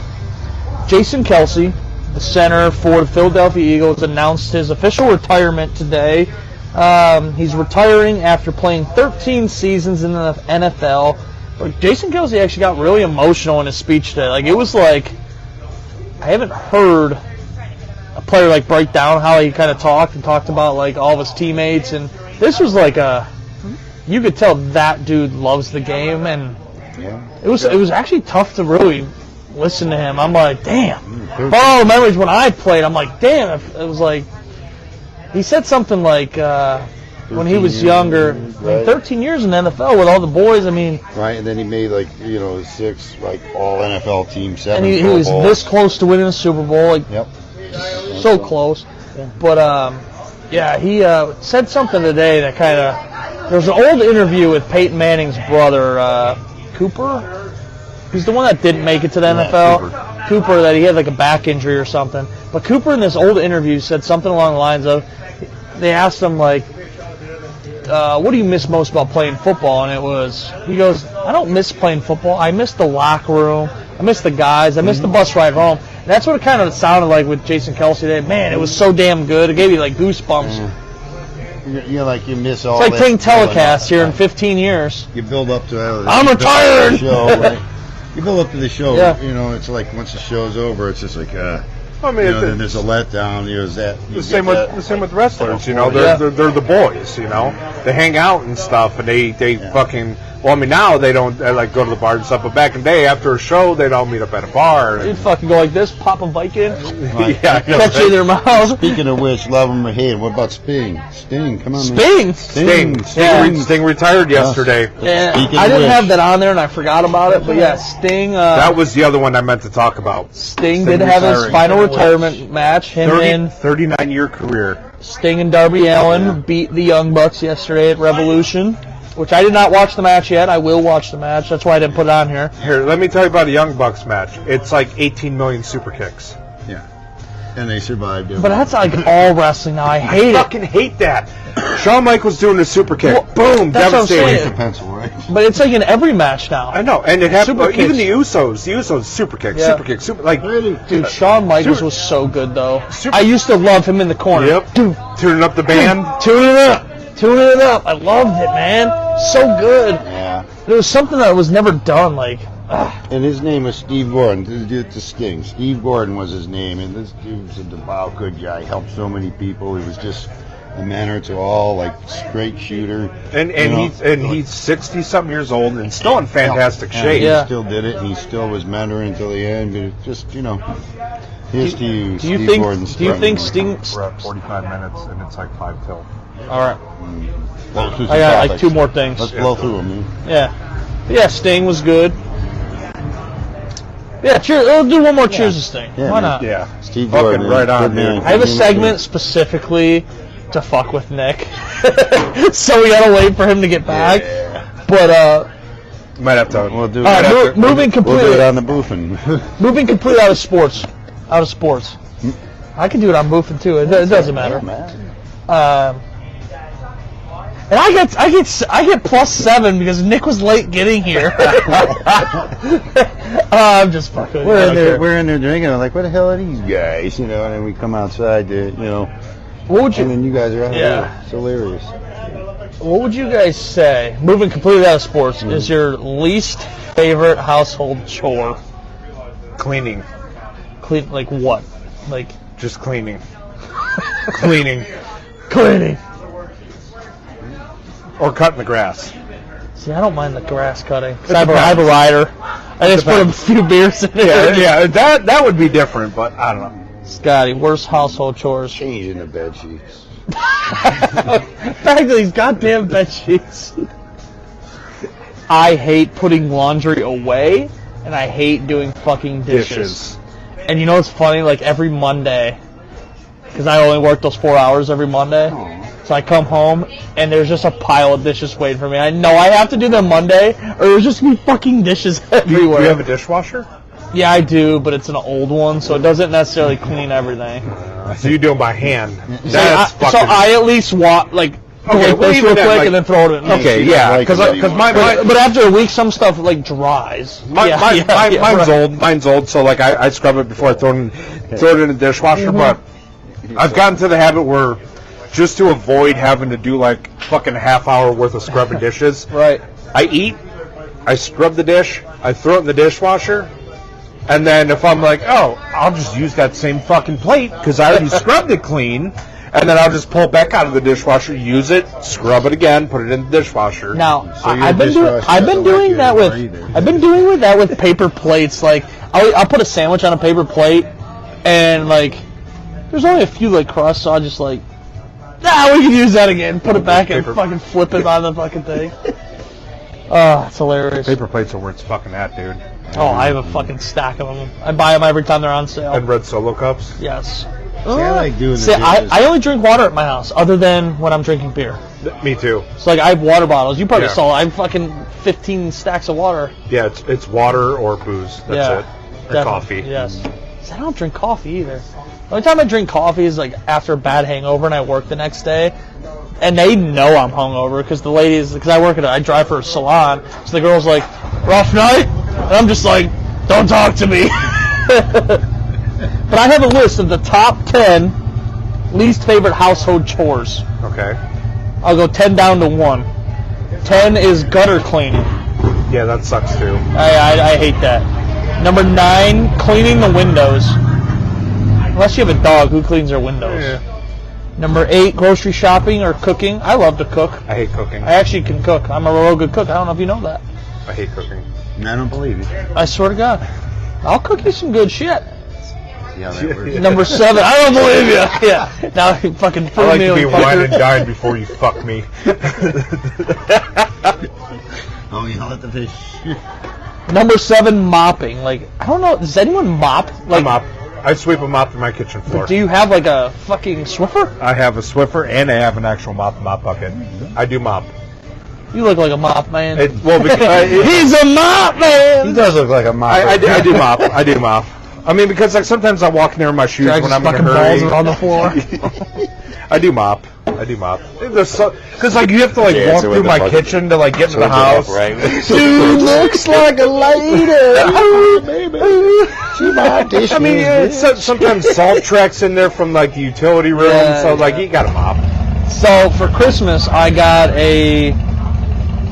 Jason Kelsey, the center for the Philadelphia Eagles, announced his official retirement today. He's retiring after playing 13 seasons in the NFL. But Jason Kelsey actually got really emotional in his speech today. Like it was like I haven't heard a player like break down how he kind of talked about like all of his teammates, and this was like you could tell that dude loves the game, and it was actually tough to really listen to him. I'm like, damn. But all the memories when I played, I'm like, damn. It was like, he said something like, when he was younger, 13 years in the NFL with all the boys, I mean. Right, and then he made 6 all NFL teams, 7 and he was this close to winning a Super Bowl. So close. But, he said something today that kind of, there was an old interview with Peyton Manning's brother, Cooper. He's the one that didn't make it to the NFL. Cooper, that he had like a back injury or something. But Cooper in this old interview said something along the lines of, they asked him like, what do you miss most about playing football? And he goes, I don't miss playing football. I miss the locker room. I miss the guys. I miss the bus ride home. And that's what it kind of sounded like with Jason Kelsey today. Man, it was so damn good. It gave you like goosebumps. You're like you miss all. It's like taking telecast here in 15 years. You build up to. I'm retired. You build up to the show. It's like once the show's over, it's just like. Then there's a letdown. The same with wrestlers. They're the boys. They hang out and stuff, and they fucking. Well, I mean, now they don't like go to the bar and stuff, but back in the day, after a show, they'd all meet up at a bar. They'd fucking go like this, pop a Viking, catch you in their mouth. Speaking of which, love him or hate him, what about Sting? Sting, come on, man. Sting retired yesterday. Yeah, I didn't have that on there, and I forgot about it, but yeah, Sting. That was the other one I meant to talk about. Sting did have his final retirement match. 39-year career. Sting and Darby Allin beat the Young Bucks yesterday at Revolution. Which I did not watch the match yet. I will watch the match. That's why I didn't put it on here. Here, let me tell you about a Young Bucks match. It's like 18 million super kicks. Yeah. And they survived it. But that's like all wrestling now. I hate it. I fucking hate that. Shawn Michaels doing a super kick. Well, boom, devastating. But it's like in every match now. I know. And it happened. Even the Usos, super kick, super kick, super. Like, dude, Shawn Michaels was so good, though. I used to love him in the corner. Yep. Dude, tuning up the band. Tuning it up. I loved it, man. So good. Yeah. It was something that was never done, like. And his name was Steve Gordon. To Sting. Steve Gordon was his name, and this dude was a devout good guy. Helped so many people. He was just a mentor to all, like straight shooter. And he's 60-something years old and still in fantastic shape. He still did it, and he still was mentoring until the end. But it just here's to you, Steve Gordon. Do you think Sting? We're at 45 minutes, and it's like 5 till. All right. I got like 2 more things. Let's blow through them, man. Yeah, Sting was good. Yeah, cheers. We'll do one more cheers to Sting. Why not? Yeah. Steve Gordon, right on, man. I have a segment specifically to fuck with Nick. So we gotta wait for him to get back. Yeah. But Might have to. We'll do all right, it. moving We'll completely. do it on the boofing. Moving completely out of sports. Out of sports. I can do it on boofing too. It doesn't matter. And I get +7 because Nick was late getting here. I'm just fucking. We're in there drinking. I'm like, what the hell are these guys? You know, and then we come outside to, you know, What would you? and then you guys are out Yeah. there. It's hilarious. What would you guys say? Moving completely out of sports is your least favorite household chore? Cleaning. Clean like what? Like Just cleaning. Cleaning. cleaning. Or cutting the grass. See, I don't mind the grass cutting. 'Cause I have a rider. I just put a few beers in it. Yeah, that would be different, but I don't know. Scotty, worst household chores. Changing the bed sheets. Back to these goddamn bed sheets. I hate putting laundry away, and I hate doing fucking dishes. And you know what's funny? Like every Monday, because I only work those 4 hours every Monday, so I come home and there's just a pile of dishes waiting for me. I know I have to do them Monday, or there's just gonna be fucking dishes everywhere. Do you have a dishwasher? Yeah, I do, but it's an old one, so it doesn't necessarily clean everything. So you do it by hand. So That's I at least go Okay, like well, this even real then, quick like- and then throw it in. Okay, yeah, because But after a week, some stuff like dries. mine's old. Mine's old, so like I scrub it before I throw it in the dishwasher. But I've gotten to the habit where just to avoid having to do like fucking half-hour worth of scrubbing dishes, Right. I eat, I scrub the dish, I throw it in the dishwasher, and then if I'm like, oh, I'll just use that same fucking plate because I already scrubbed it clean. And then I'll just pull it back out of the dishwasher, use it, scrub it again, put it in the dishwasher. Now, So your I've been dishwasher doing that doesn't like you with that with paper plates. Like I'll put a sandwich on a paper plate, and like there's only a few like crusts, so I'll just like, we can use that again. Put it back and fucking flip it on the fucking thing. Oh, it's hilarious. Paper plates are where it's fucking at, dude. Oh, I have a fucking stack of them. I buy them every time they're on sale. And red Solo cups. Yes. See, I like doing the See, dishes. I only drink water at my house, other than when I'm drinking beer. Me too. So like I have water bottles. You probably Yeah. saw. I have fucking 15 stacks of water. Yeah, it's water or booze. That's Yeah, it. Or definitely. coffee. Yes. See, I don't drink coffee either. The only time I drink coffee is like after a bad hangover and I work the next day. And they know I'm hungover because the ladies, because I drive for a salon. So the girl's like, rough night? And I'm just like, don't talk to me. But I have a list of the top 10 least favorite household chores. Okay. I'll go 10 down to 1. 10 is gutter cleaning. Yeah, that sucks too. I hate that. Number 9, cleaning the windows. Unless you have a dog, who cleans their windows? Yeah. Number 8, grocery shopping or cooking. I love to cook. I hate cooking. I actually can cook. I'm a real good cook. I don't know if you know that. I hate cooking. I don't believe you. I swear to God. I'll cook you some good shit. Yeah, that works. Number 7, I don't believe you. Yeah. Now you fucking I fool like me. to be fucker. wine and dined before you fuck me. Oh, you let the fish. Number 7, mopping. Like, I don't know. Does anyone mop? Like, I sweep a mop to my kitchen floor. do you have like a fucking Swiffer? I have a Swiffer and I have an actual mop bucket. I do mop. You look like a mop man. He's a mop man. He does look like a mop. I do mop. I do mop. I mean, because like sometimes I walk in there in my shoes Drags when his I'm in a fucking hurry. balls on the floor. I do mop. Because like you have to like Yeah, walk so through the my fuck- kitchen to like get into the house. Right? Dude looks like a lady. baby. She my dishes. I mean, sometimes salt tracks in there from like the utility room, Yeah, so like you got to mop. So for Christmas, I got a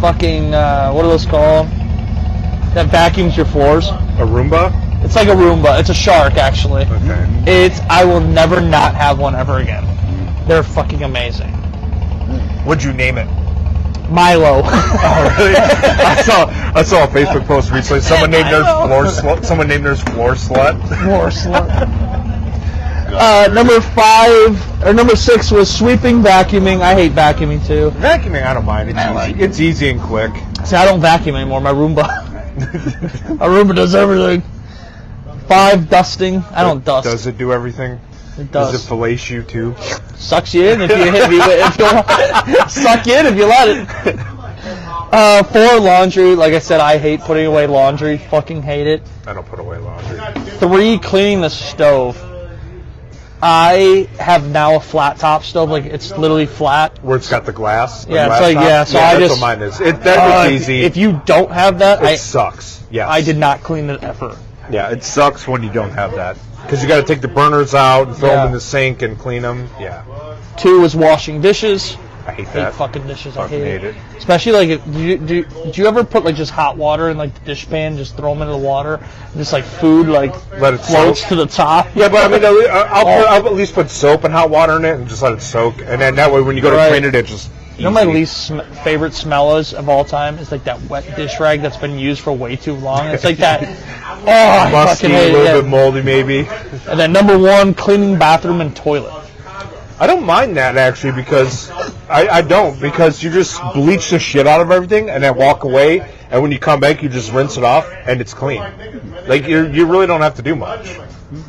fucking what are those called? That vacuums your floors. A Roomba. It's like a Roomba. It's a shark, actually. Okay. I will never not have one ever again. They're fucking amazing. What'd you name it? Milo. Oh, really? I saw a Facebook post recently. Someone named theirs floor slut. Someone named theirs floor slut. More slut. Number 6 was sweeping, vacuuming. I hate vacuuming too. Vacuuming, I don't mind. It's easy and quick. See, I don't vacuum anymore. My Roomba. My Roomba does everything. 5, dusting. I don't dust. Does it do everything? It does. Does it fillet you too? Sucks you in if you suck you in if you let it. 4, laundry. Like I said, I hate putting away laundry. Fucking hate it. I don't put away laundry. 3, cleaning the stove. I have now a flat top stove, like it's literally flat. Where it's got the glass? Yeah, glass it's like, top? yeah, so yeah, I that's just... what mine is. That was easy. If you don't have that, it sucks. Yes. I did not clean it ever. Yeah, it sucks when you don't have that. Because you got to take the burners out and throw them in the sink and clean them. Yeah. 2 is washing dishes. I hate I that. hate fucking dishes. Fucking I hate it. Especially like, do you ever put like just hot water in like the dish pan, just throw them into the water, and just like food like let it floats soak to the top? Yeah, but I mean, I'll at least put soap and hot water in it and just let it soak, and then that way when you go to clean it, it's just. You know, my least favorite smell is of all time is like that wet dish rag that's been used for way too long. It's like that. I musty, fucking hate a little it. bit moldy, maybe. And then number 1, cleaning bathroom and toilet. I don't mind that actually because I don't because you just bleach the shit out of everything and then walk away, and when you come back you just rinse it off and it's clean. Like you really don't have to do much.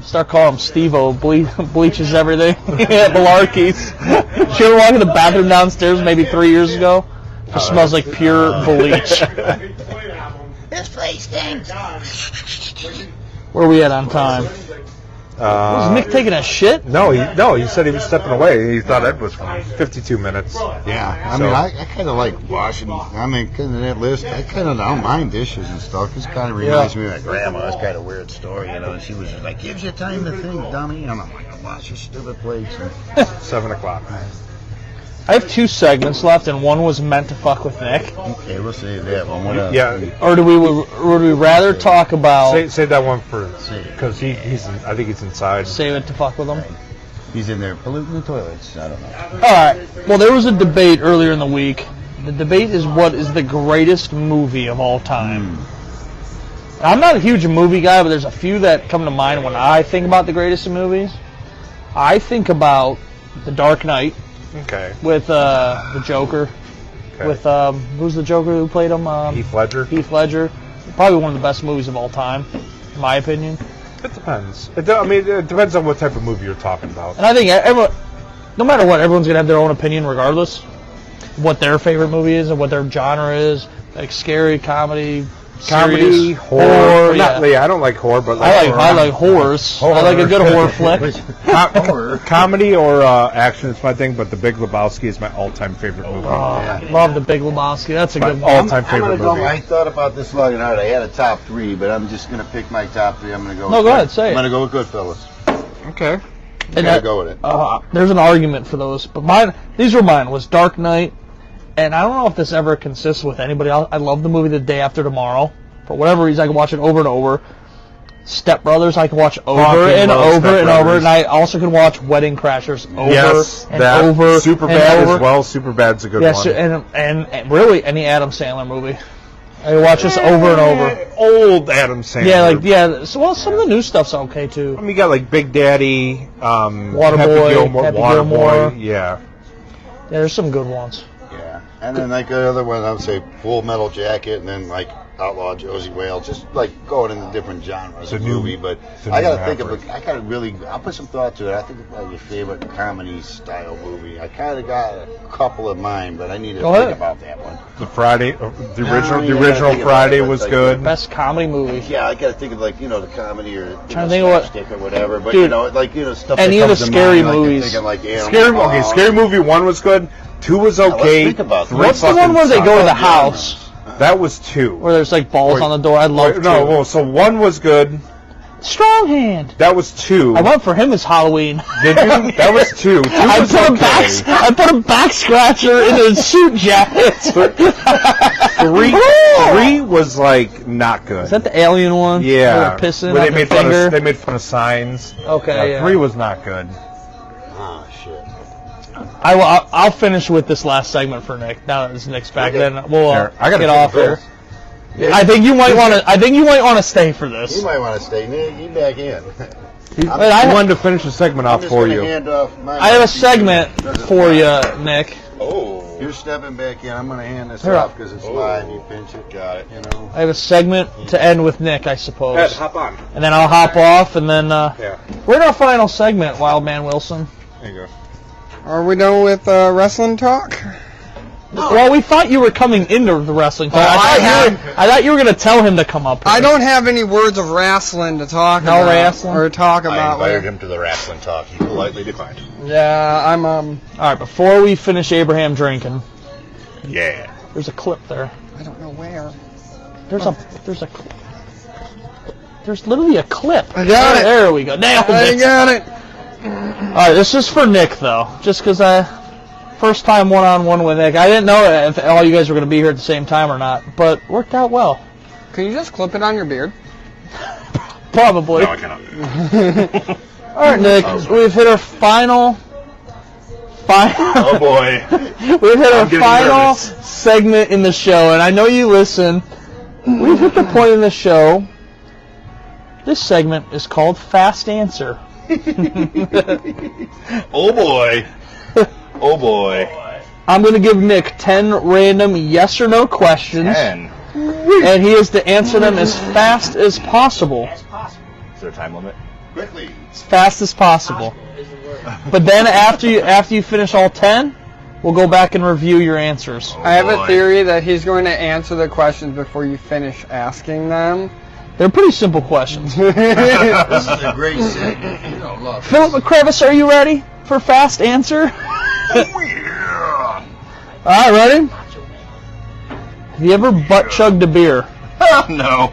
Start calling him Steve-O, bleaches everything at Malarkey's. Did you ever walk in the bathroom downstairs maybe 3 years ago? It smells like pure bleach. This place stinks. Where are we at on time? Was Nick taking a shit? No, he said he was stepping away. He thought it was 52 minutes. Yeah, I mean, I kind of like washing. I mean, because of that list, I kind of don't mind dishes and stuff. This kind of reminds me of my grandma. It's kind of a weird story, you know. And she was just like, "Gives you time to think, dummy." And I'm like, "Wash your stupid plates." 7 o'clock. I have 2 segments left, and one was meant to fuck with Nick. Okay, we'll save that one. Yeah. Or would we rather talk about... Save that one for... Because I think he's inside. Save it to fuck with him? He's in there polluting the toilets. I don't know. Alright. Well, there was a debate earlier in the week. The debate is what is the greatest movie of all time. I'm not a huge movie guy, but there's a few that come to mind when I think about the greatest of movies. I think about The Dark Knight. Okay. With the Joker. Okay. With who's the Joker who played him? Heath Ledger. Heath Ledger. Probably one of the best movies of all time, in my opinion. It depends. It depends on what type of movie you're talking about. And I think everyone, no matter what, everyone's gonna have their own opinion regardless of what their favorite movie is and what their genre is. Like scary, comedy, serious, horror. I don't like horror, but I like horrors. I like a good horror flick. Comedy or action is my thing, but The Big Lebowski is my all-time favorite movie. Love The Big Lebowski. That's a good one. All-time favorite movie. I thought about this long and hard. I had a top 3, but I'm just going to pick my top 3. I'm going to go. No, go ahead, say it. I'm going to go with Goodfellas. Okay. And gotta go with it. There's an argument for those, but these were mine. Was Dark Knight, and I don't know if this ever consists with anybody else. I love the movie The Day After Tomorrow. For whatever reason, I can watch it over and over. Step Brothers, I can watch over and over, and I also can watch Wedding Crashers over and over. Superbad as well. Superbad's a good one. Yes, and really any Adam Sandler movie. I can watch this over and over. Old Adam Sandler. Yeah. So, some of the new stuff's okay too. I mean, you got like Big Daddy, Waterboy, Happy Gilmore. Yeah. Yeah, there's some good ones. Yeah, and then like the other one, I would say Full Metal Jacket, and then like Outlaw Josie Wales, just like going into different genres of movie. But I gotta think of I'll put some thought to it. I think about your favorite comedy style movie. I kind of got a couple of mine, but I need to think about that one. The original Friday was good. Best comedy movie. Yeah, I gotta think of like the comedy or trying to think of stick or whatever. But dude, stuff. Any that of the comes scary to mind, movies. Like Scary Movie 1 was good. 2 was okay. Let's think about 3 What's the one where they go to the house? That was 2. Where there's like balls on the door. I love 2. No, so 1 was good. Strong Hand. That was 2. I went for him as Halloween. Did you? That was 2. I put a back scratcher in a suit jacket. 3 was like not good. Is that the alien one? Yeah. Pissing where on their finger? they made fun of signs. Okay. Yeah. 3 was not good. Oh shit. I'll finish with this last segment for Nick. Now that it's Nick's back, then we'll get off here. Yeah. I think you might want to stay for this. You might want to stay. Nick, you back in. I wanted to finish the segment off for you. I have a segment for you, Nick. Oh. You're stepping back in. I'm going to hand this Here. off because it's live. You pinch it. Got it. You know. I have a segment to end with Nick, I suppose. Ed, hop on. And then I'll hop off, and then Yeah. we're in our final segment, Wildman Wilson. There you go. Are we done with wrestling talk? Well, we thought you were coming into the wrestling talk. Oh, I thought you were going to tell him to come up here. I don't have any words of wrestling to talk No about. wrestling? Or talk I about. invited him to the wrestling talk. He politely declined. Yeah, I'm All right, before we finish Abraham drinking, Yeah. there's a clip there. I don't know where. There's literally a clip. I got it. There we go. Nailed I it. got it. All right, this is for Nick though, just because first time one-on-one with Nick. I didn't know if all you guys were going to be here at the same time or not, but worked out well. Can you just clip it on your beard? Probably. No, I cannot. All right, Nick, we've hit our final. Oh boy. We've hit our getting final nervous. segment in the show, and I know you listen. We've hit the point in the show. This segment is called Fast Answer. Oh boy. Oh boy. I'm going to give Nick 10 random yes or no questions, 10. and he has to answer them as fast as possible. Is there a time limit? Quickly. As fast as possible. But then after you finish all 10, we'll go back and review your answers. I have a boy. theory that he's going to answer the questions before you finish asking them. They're pretty simple questions. This is a great segment. You don't love it. Philip McCrevis, are you ready for Fast Answer? Yeah. All right, ready? Have you ever butt chugged a beer? No.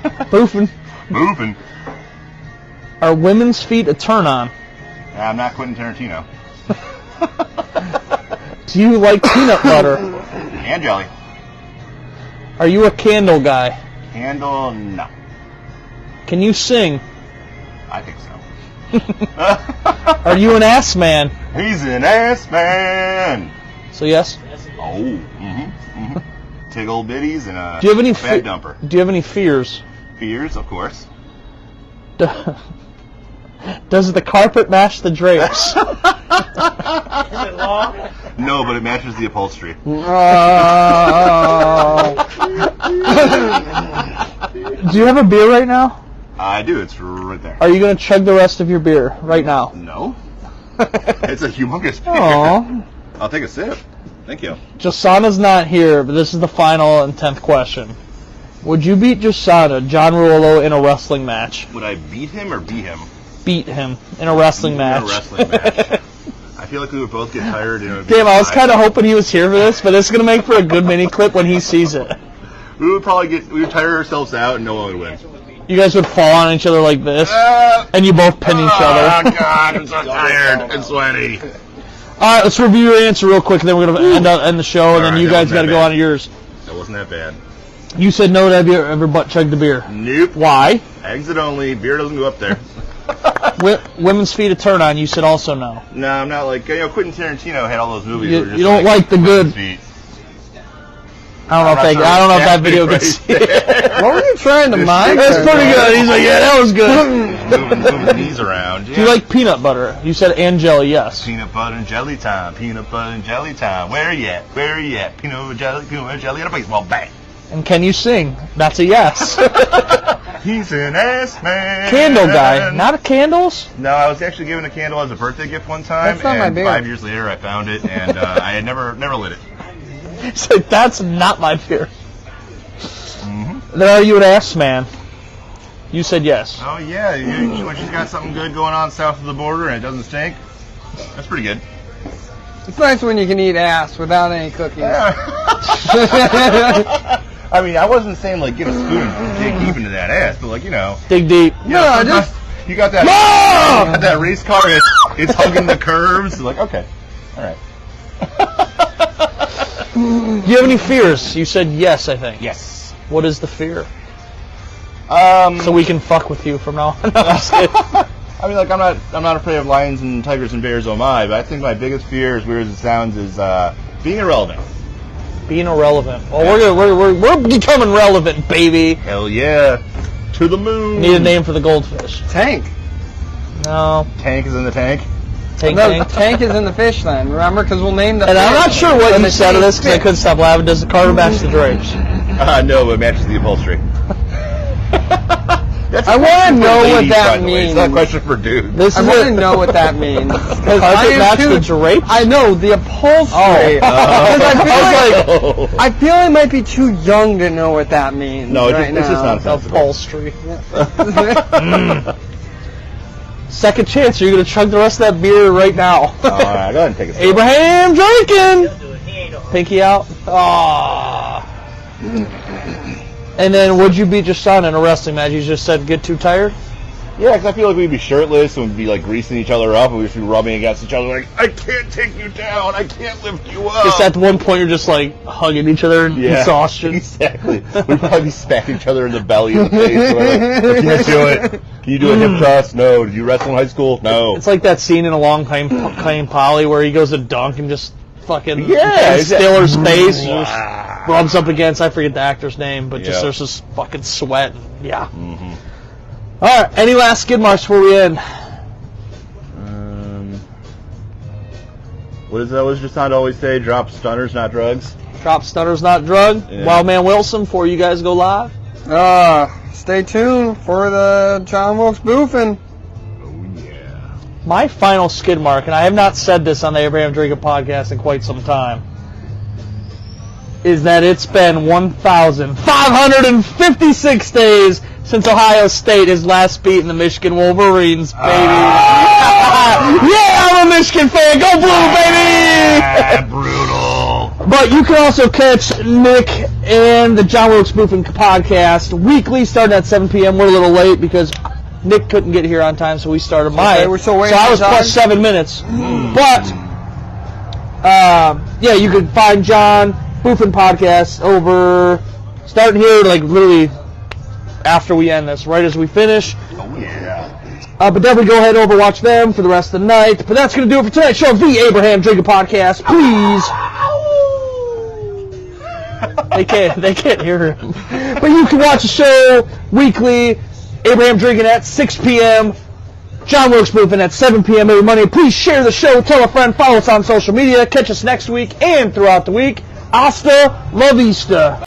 Boofing. Moving. Are women's feet a turn on? I'm not Quentin Tarantino. Do you like peanut butter? And jelly. Are you a candle guy? Candle, no. Can you sing? I think so. Are you an ass man? He's an ass man. So yes. Oh. Tickle bitties and a Do you have any fat dumper. Do you have any fears? Fears, of course. Does the carpet match the drapes? No, but it matches the upholstery. Do you have a beer right now? I do. It's right there. Are you going to chug the rest of your beer right now? No. It's a humongous beer. Aw. I'll take a sip. Thank you. Jasana's not here, but this is the final and 10th question. Would you beat Jasana, John Ruolo, in a wrestling match? Would I beat him or be him? Beat him in a wrestling match. In a wrestling match. I feel like we would both get tired. And it would be Damn, I was fine. kind of hoping he was here for this, but it's going to make for a good mini clip when he sees it. We would probably we would tire ourselves out and no one would win. You guys would fall on each other like this, and you both pin each other. Oh God, I'm so tired and sweaty. All right, let's review your answer real quick, and then we're going to end the show, and then All right, you that guys wasn't got to that go bad. on to yours. That wasn't that bad. You said no to have you ever butt chugged a beer. Nope. Why? Exit only. Beer doesn't go up there. Women's feet a turn on. You said also no. No, I'm not like Quentin Tarantino had all those movies. You- where just you don't like the good- feet. I don't know if that video could see it. What were you trying to mime? That's pretty good. He's like, yeah, that was good. moving the knees around. Do you like peanut butter? You said and jelly, yes. Peanut butter and jelly time. Peanut butter and jelly time. Where you at? Where you at? Peanut butter and jelly and a baseball bat. And can you sing? That's a yes. He's an ass man. Candle guy, not a candles. No, I was actually given a candle as a birthday gift one time, That's not my and beer. 5 years later I found it, and I had never lit it. He's like, that's not my beer. Mm-hmm. Then are you an ass man? You said yes. Oh yeah, when she's got something good going on south of the border and it doesn't stink, that's pretty good. It's nice when you can eat ass without any cookies. I mean, I wasn't saying like get a spoon and dig deep into that ass, but like Dig deep. sometimes you got that. You got that race car. It's hugging the curves. Like okay, all right. Do you have any fears? You said yes, I think. Yes. What is the fear? So So we can fuck with you from now on. No, I'm just kidding. I mean, like I'm not afraid of lions and tigers and bears. Oh my! But I think my biggest fear, as weird as it sounds, is being irrelevant. Being irrelevant. Well, we're becoming relevant, baby. Hell yeah! To the moon. Need a name for the goldfish. Tank. No. Tank is in the tank. Tank No, Tank. Tank is in the fish then, remember? Because we'll name the And I'm not sure what when you the said of tank this because I couldn't stop laughing. Does the carver match the drapes? No, it matches the upholstery. That's I a want to question for know what ladies, by that the way. means. It's not a question for dudes. This I is want to it. know what that means. Because Carpet match the drapes? I know, the upholstery. Oh. 'Cause I feel like might be too young to know what that means. No, right it's just now. nonsensical. Upholstery. Second chance. You're going to chug the rest of that beer right now. All right, go ahead and take a sip. Abraham drinking. Pinky out. Aww. And then, would you beat your son in a wrestling match? You just said get too tired? Yeah, because I feel like we'd be shirtless and we'd be like greasing each other up and we'd just be rubbing against each other like, I can't take you down, I can't lift you up. Just at one point, you're just like hugging each other in exhaustion. Exactly. We'd probably be smacking each other in the belly and the face. So we're like, I can't do it. Can you do a hip thrust? No. Did you wrestle in high school? No. It's like that scene in A Long Time Polly where he goes to dunk and just fucking in exactly. Stiller's face and just rubs up against, I forget the actor's name, but just Yeah. there's this fucking sweat. And, yeah. Mm-hmm. All right. Any last skid marks before we end? What does that was just not always say? Drop stunners, not drugs. Drop Stunners Not Drug. Yeah. Wildman Wilson before you guys go live. Stay tuned for the John Wilkes Boofing. My final skid mark, and I have not said this on the Abraham Drinker podcast in quite some time, is that it's been 1,556 days since Ohio State has last beaten the Michigan Wolverines, baby. Yeah, I'm a Michigan fan. Go Blue, baby! Brutal. But you can also catch Nick and the John Wilkes Boofing podcast weekly, starting at 7 p.m. We're a little late because Nick couldn't get here on time, so we started mine. Okay, we're still waiting so I for was John? plus 7 minutes. But, yeah, you can find John Boofing podcast over, starting here, like, literally after we end this, right as we finish. Oh, yeah. But definitely go ahead and overwatch them for the rest of the night. But that's going to do it for tonight's show of the Abraham Drinker Podcast. Please. They can't hear him. But you can watch the show weekly. Abraham Drinking at 6 p.m. John Wilkes Boofing at 7 p.m. every Monday. Please share the show, tell a friend, follow us on social media. Catch us next week and throughout the week. Hasta la vista.